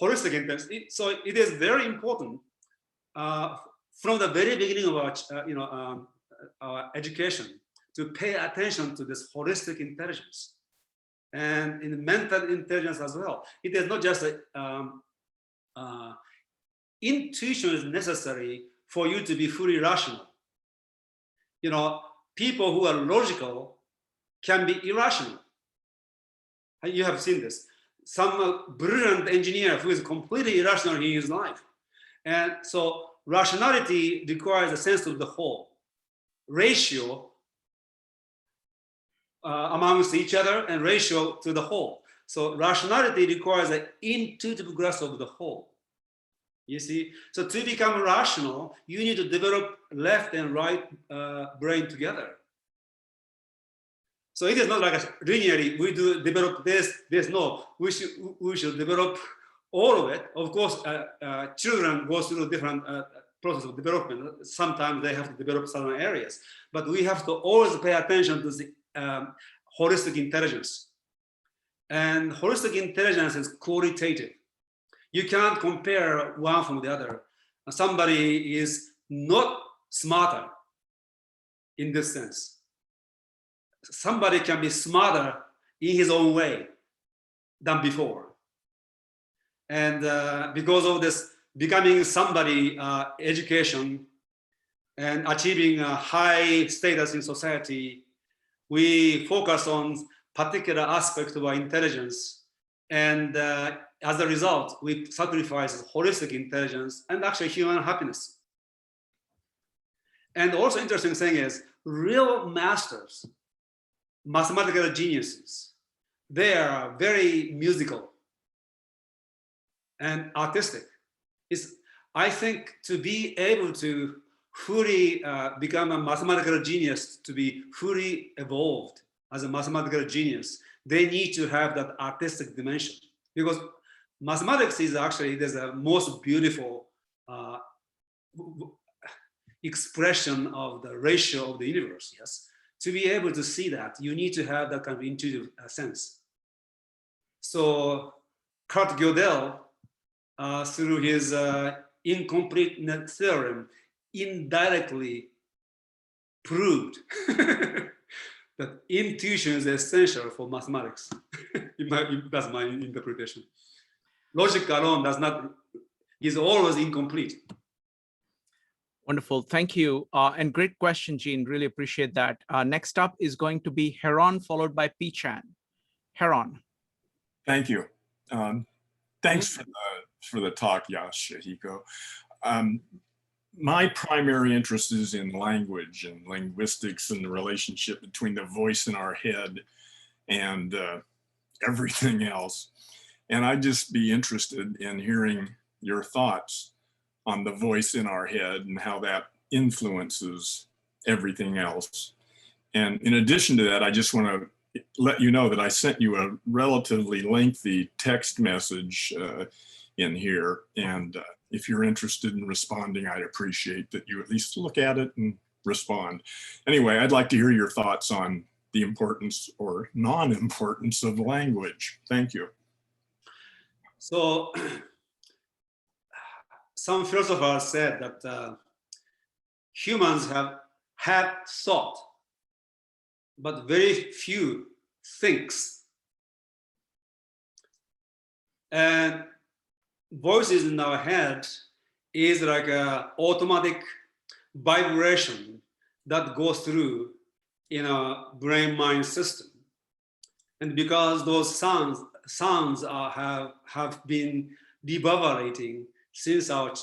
holistic intelligence. So it is very important from the very beginning of our education to pay attention to this holistic intelligence, and in mental intelligence as well. It is not just intuition is necessary for you to be fully rational. People who are logical can be irrational. You have seen this. Some brilliant engineer who is completely irrational in his life. And so rationality requires a sense of the whole, ratio amongst each other and ratio to the whole. So rationality requires an intuitive grasp of the whole. You see, so to become rational, you need to develop left and right brain together. So it is not like linearly, we do develop this, no, we should develop all of it. Of course, children go through different process of development. Sometimes they have to develop certain areas, but we have to always pay attention to the holistic intelligence. And holistic intelligence is qualitative. You can't compare one from the other. Somebody is not smarter in this sense. Somebody can be smarter in his own way than before. And because of this becoming somebody education and achieving a high status in society, we focus on particular aspects of our intelligence. And as a result, we sacrifice holistic intelligence and actually human happiness. And also interesting thing is, real masters, mathematical geniuses, they are very musical and artistic. I think to be able to fully become a mathematical genius, to be fully evolved as a mathematical genius, they need to have that artistic dimension, because mathematics is actually the most beautiful expression of the ratio of the universe. Yes, to be able to see that, you need to have that kind of intuitive sense. So Kurt Gödel, through his incompleteness theorem, indirectly proved that intuition is essential for mathematics. That's my interpretation. Logic alone is always incomplete. Wonderful, thank you. And great question, Jean, really appreciate that. Next up is going to be Heron, followed by P-Chan. Heron. Thank you. Thanks for the talk, Yasuhiko. My primary interest is in language and linguistics and the relationship between the voice in our head and everything else. And I'd just be interested in hearing your thoughts on the voice in our head and how that influences everything else. And in addition to that, I just want to let you know that I sent you a relatively lengthy text message in here. And if you're interested in responding, I'd appreciate that you at least look at it and respond. Anyway, I'd like to hear your thoughts on the importance or non-importance of language. Thank you. So some philosophers said that humans have had thought, but very few thinks. And voices in our head is like a automatic vibration that goes through in our brain-mind system. And because those sounds have been reverberating since our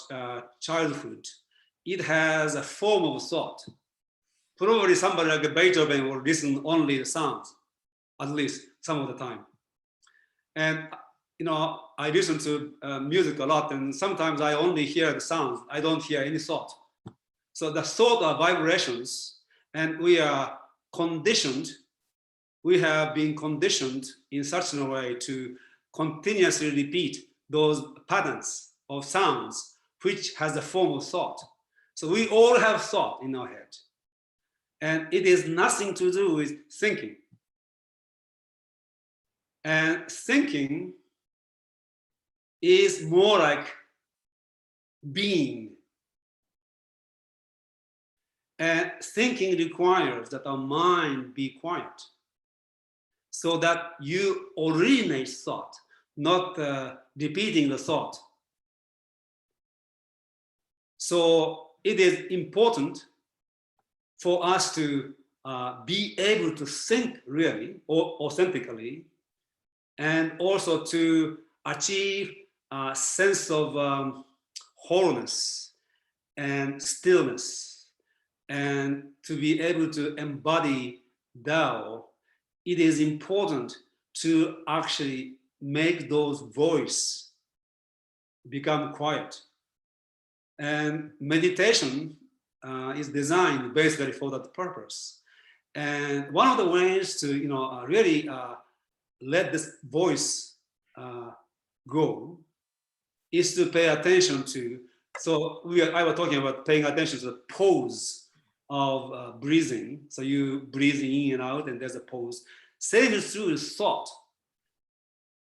childhood, it has a form of thought. Probably somebody like Beethoven will listen only the sounds, at least some of the time. And I listen to music a lot, and sometimes I only hear the sounds. I don't hear any thought. So the thought are vibrations, and we are conditioned. We have been conditioned in such a way to continuously repeat those patterns of sounds, which has a form of thought. So we all have thought in our head. And it is nothing to do with thinking. And thinking is more like being. And thinking requires that our mind be quiet, so that you originate thought, not repeating the thought. So it is important for us to be able to think really or authentically, and also to achieve a sense of wholeness and stillness, and to be able to embody Tao. It is important to actually make those voices become quiet. And meditation is designed basically for that purpose. And one of the ways to really let this voice go is to pay attention to. So I was talking about paying attention to the pose of breathing. So you breathe in and out, and there's a pause. Same is true with thought.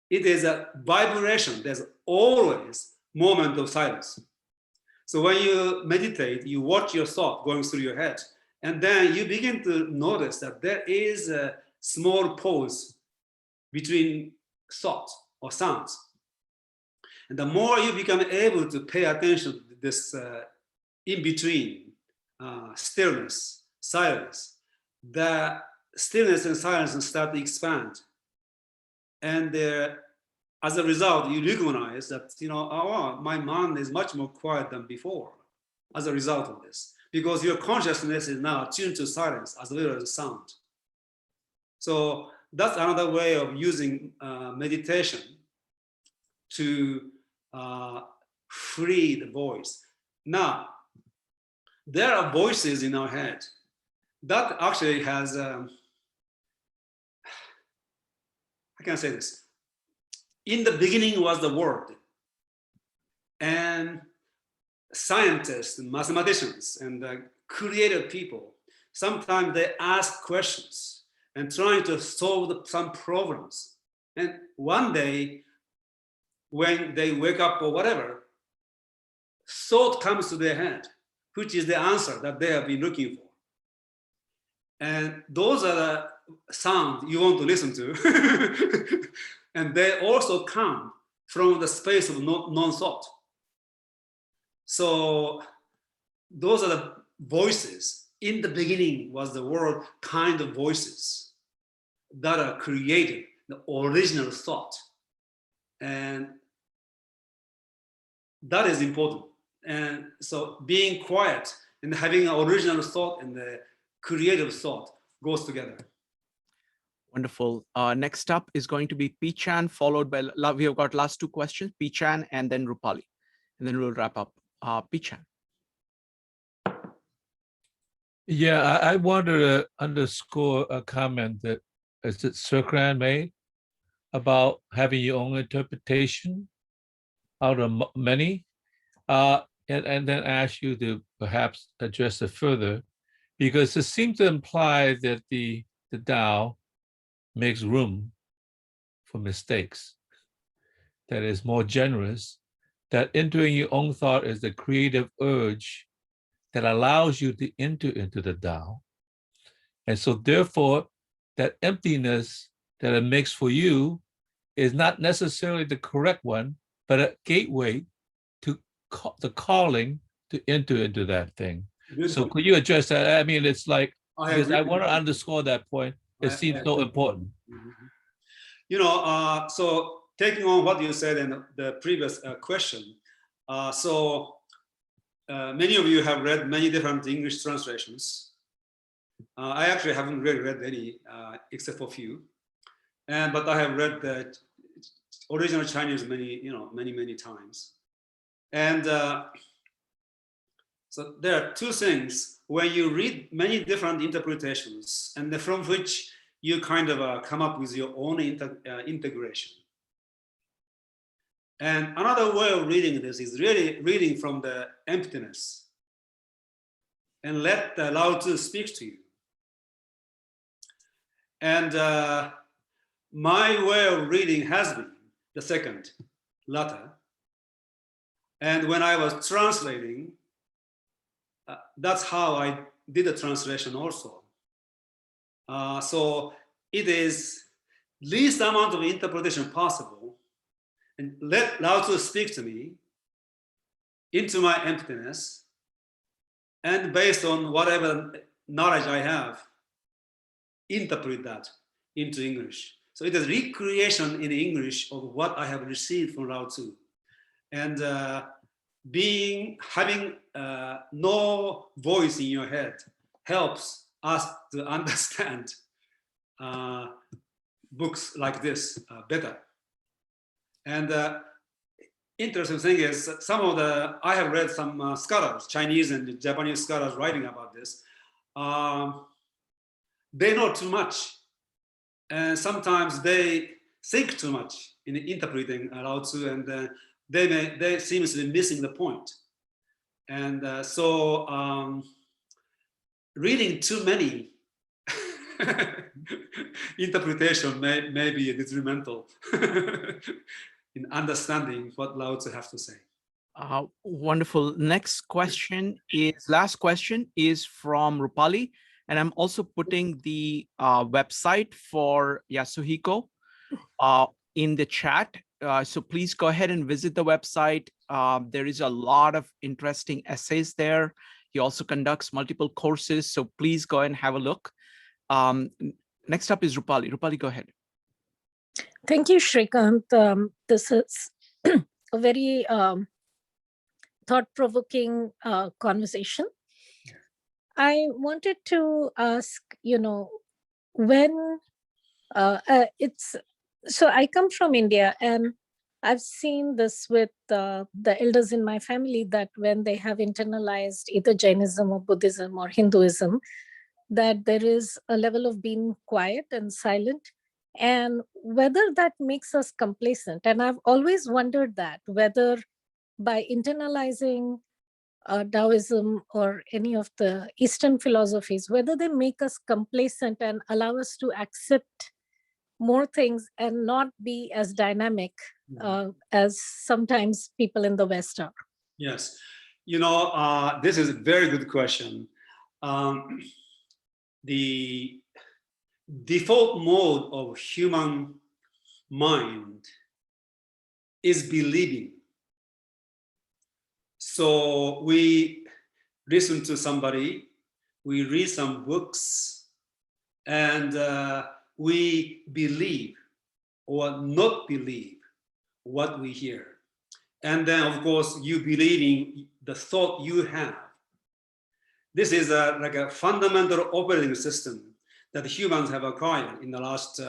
It is a vibration. There's always moment of silence. So when you meditate, you watch your thought going through your head, and then you begin to notice that there is a small pause between thought or sounds. And the more you become able to pay attention to this in-between, stillness, silence, the stillness and silence start to expand. And as a result, you recognize that, my mind is much more quiet than before as a result of this, because your consciousness is now tuned to silence as well as sound. So that's another way of using meditation to free the voice. Now, there are voices in our head that actually has, how can I say this? In the beginning was the word, and scientists and mathematicians and creative people, sometimes they ask questions and trying to solve some problems. And one day, when they wake up or whatever, thought comes to their head, which is the answer that they have been looking for. And those are the sounds you want to listen to. And they also come from the space of non-thought. So those are the voices. In the beginning was the word kind of voices that are created, the original thought. And that is important. And so being quiet and having an original thought and the creative thought goes together. Wonderful. Next up is going to be Pichan, followed by, we have got last two questions, Pichan and then Rupali. And then we'll wrap up. Pichan. Yeah, I wanted to underscore a comment that Sukran made about having your own interpretation out of many, and then ask you to perhaps address it further, because it seems to imply that the Tao makes room for mistakes, that is more generous, that entering your own thought is the creative urge that allows you to enter into the Tao. And so therefore, that emptiness that it makes for you is not necessarily the correct one, but a gateway to the calling to enter into that thing. So could you address that? I mean, it's like, because I want to underscore that point. It seems so important. You know, so taking on what you said in the previous question, many of you have read many different English translations. I actually haven't really read any except for a few, but I have read the original Chinese many times. And so there are two things when you read many different interpretations, and from which you kind of come up with your own integration. And another way of reading this is really reading from the emptiness and let the Lao Tzu speak to you. And my way of reading has been the second, latter. And when I was translating, that's how I did the translation also. So it is least amount of interpretation possible, and let Lao Tzu speak to me into my emptiness, and based on whatever knowledge I have, interpret that into English. So it is recreation in English of what I have received from Lao Tzu. And having no voice in your head helps us to understand books like this better. And interesting thing is, I have read some scholars, Chinese and Japanese scholars writing about this. They know too much, and sometimes they think too much in interpreting Lao Tzu, and they seem to be missing the point. And reading too many interpretation may be detrimental in understanding what Lao Tzu has to say. Wonderful. Last question is from Rupali, and I'm also putting the website for Yasuhiko in the chat. So please go ahead and visit the website. There is a lot of interesting essays there. He also conducts multiple courses, so please go and have a look. Next up is Rupali. Rupali, go ahead. Thank you, Shrikant. This is a very thought-provoking conversation. I wanted to ask, when so I come from India, and I've seen this with the elders in my family, that when they have internalized either Jainism or Buddhism or Hinduism, that there is a level of being quiet and silent, and whether that makes us complacent. And I've always wondered that, whether by internalizing Taoism or any of the Eastern philosophies, whether they make us complacent and allow us to accept more things and not be as dynamic as sometimes people in the West are. Yes, this is a very good question. The default mode of human mind is believing. So we listen to somebody, we read some books, and we believe or not believe what we hear. And then, of course, you believe in the thought you have. This is like a fundamental operating system that humans have acquired in the last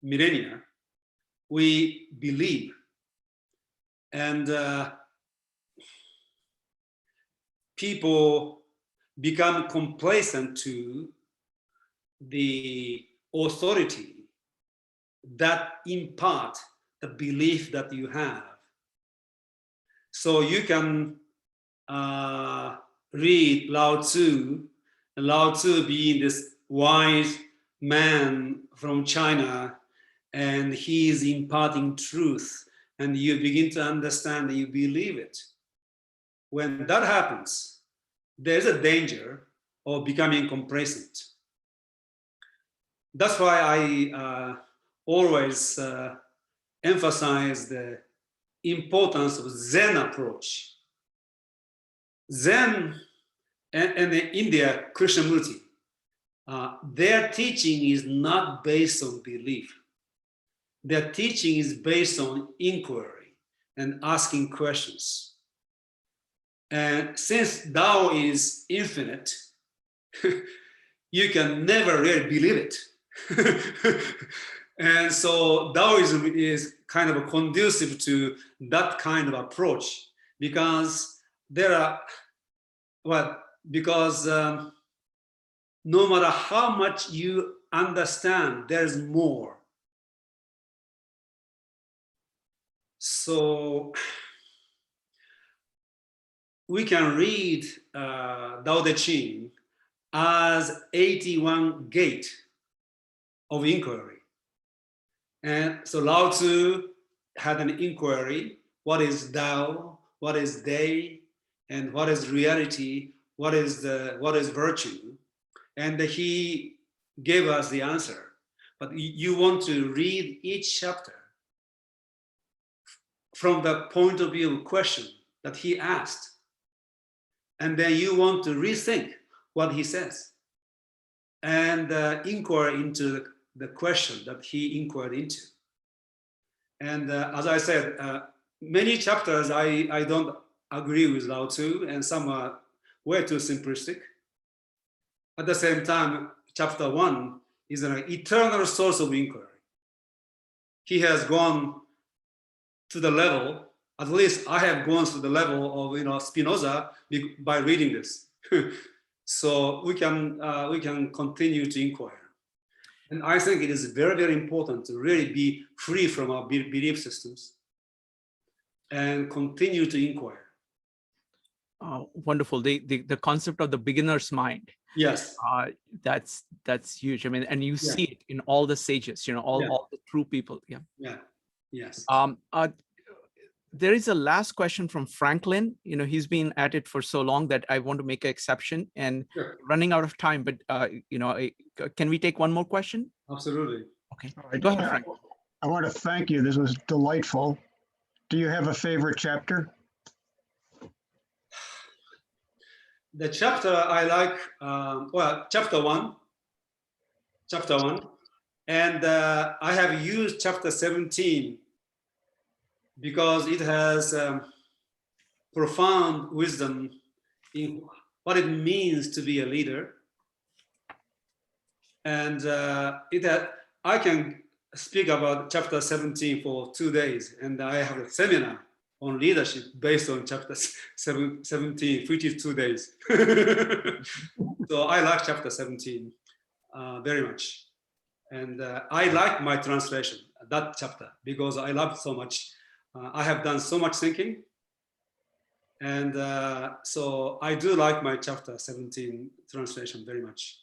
millennia. We believe, and people become complacent to the authority that impart the belief that you have. So you can read Lao Tzu, and Lao Tzu being this wise man from China, and he is imparting truth, and you begin to understand and you believe it. When that happens, there's a danger of becoming complacent. That's why I always emphasize the importance of Zen approach. Zen and the India Krishnamurti, their teaching is not based on belief. Their teaching is based on inquiry and asking questions. And since Tao is infinite, you can never really believe it. And so Taoism is kind of conducive to that kind of approach, because there are, well, because no matter how much you understand, there's more. So we can read Tao Teh Ching as 81 gate of inquiry. And so Lao Tzu had an inquiry: what is Tao, what is day, and what is reality, what is virtue? And he gave us the answer. But you want to read each chapter from the point of view of question that he asked. And then you want to rethink what he says and inquire into the question that he inquired into. And as I said, many chapters I don't agree with Lao Tzu, and some are way too simplistic. At the same time, chapter 1 is an eternal source of inquiry. He has gone to the level, at least I have gone to the level of Spinoza by reading this. So we can continue to inquire. And I think it is very, very important to really be free from our belief systems and continue to inquire. Wonderful. The concept of the beginner's mind. Yes. That's huge. I mean, and you see it in all the sages, all the true people. Yeah. Yeah. Yes. There is a last question from Franklin. He's been at it for so long that I want to make an exception, and running out of time, but can we take one more question? Absolutely. Okay. Right. Go ahead, Franklin. I want to thank you. This was delightful. Do you have a favorite chapter? The chapter I like, chapter 1. And I have used chapter 17 because it has profound wisdom in what it means to be a leader. And I can speak about chapter 17 for 2 days, and I have a seminar on leadership based on chapter 17, which is 2 days. So I like chapter 17 very much. And I like my translation, that chapter, because I love it so much. I have done so much thinking. And so I do like my chapter 17 translation very much.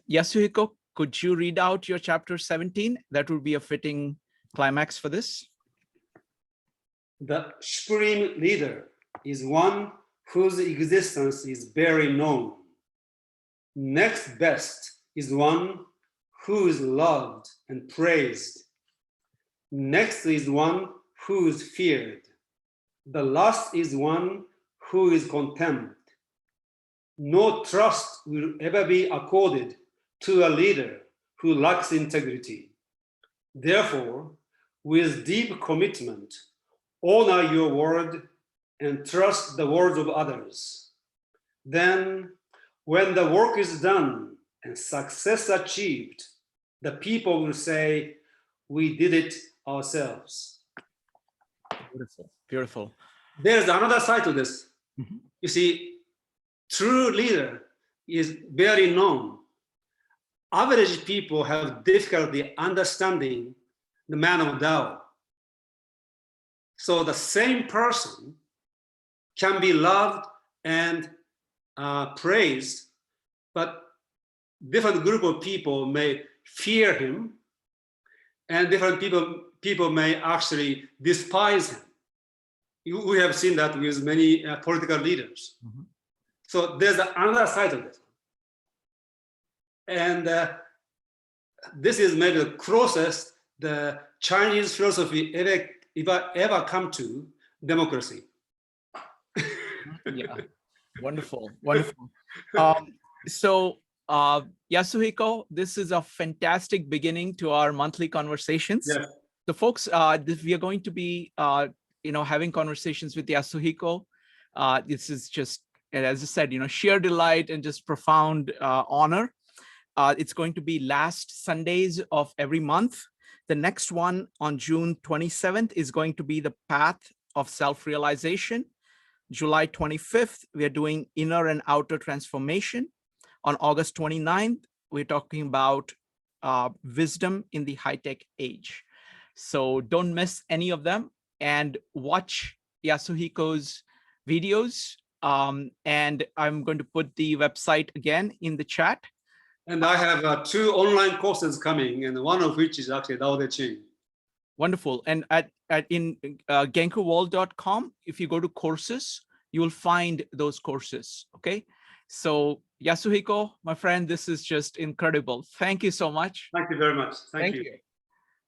Yasuhiko, could you read out your chapter 17? That would be a fitting climax for this. The supreme leader is one whose existence is barely known. Next best is one who is loved and praised. Next is one who is feared. The last is one who is contemned. No trust will ever be accorded to a leader who lacks integrity. Therefore, with deep commitment, honor your word and trust the words of others. Then, when the work is done and success achieved, the people will say, we did it ourselves. Beautiful, beautiful. There's another side to this. Mm-hmm. You see, true leader is barely known. Average people have difficulty understanding the man of Tao. So the same person can be loved and praised, but different group of people may fear him, and different people may actually despise him. We have seen that with many political leaders. Mm-hmm. So there's another side of it. And this is maybe the closest the Chinese philosophy ever come to democracy. Yeah, wonderful, wonderful. So Yasuhiko, this is a fantastic beginning to our monthly conversations. Yes. The folks, we are going to be, having conversations with Yasuhiko. This is just, as I said, sheer delight and just profound honor. It's going to be last Sundays of every month. The next one on June 27th is going to be the path of self-realization. July 25th, we are doing inner and outer transformation. On August 29th, we're talking about wisdom in the high-tech age. So don't miss any of them and watch Yasuhiko's videos. And I'm going to put the website again in the chat. And I have 2 online courses coming, and one of which is actually Tao Teh Ching. Wonderful. And in genkuworld.com, if you go to courses, you will find those courses. Okay. So Yasuhiko, my friend, this is just incredible. Thank you so much. Thank you very much. Thank you.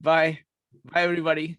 Bye. Bye, everybody.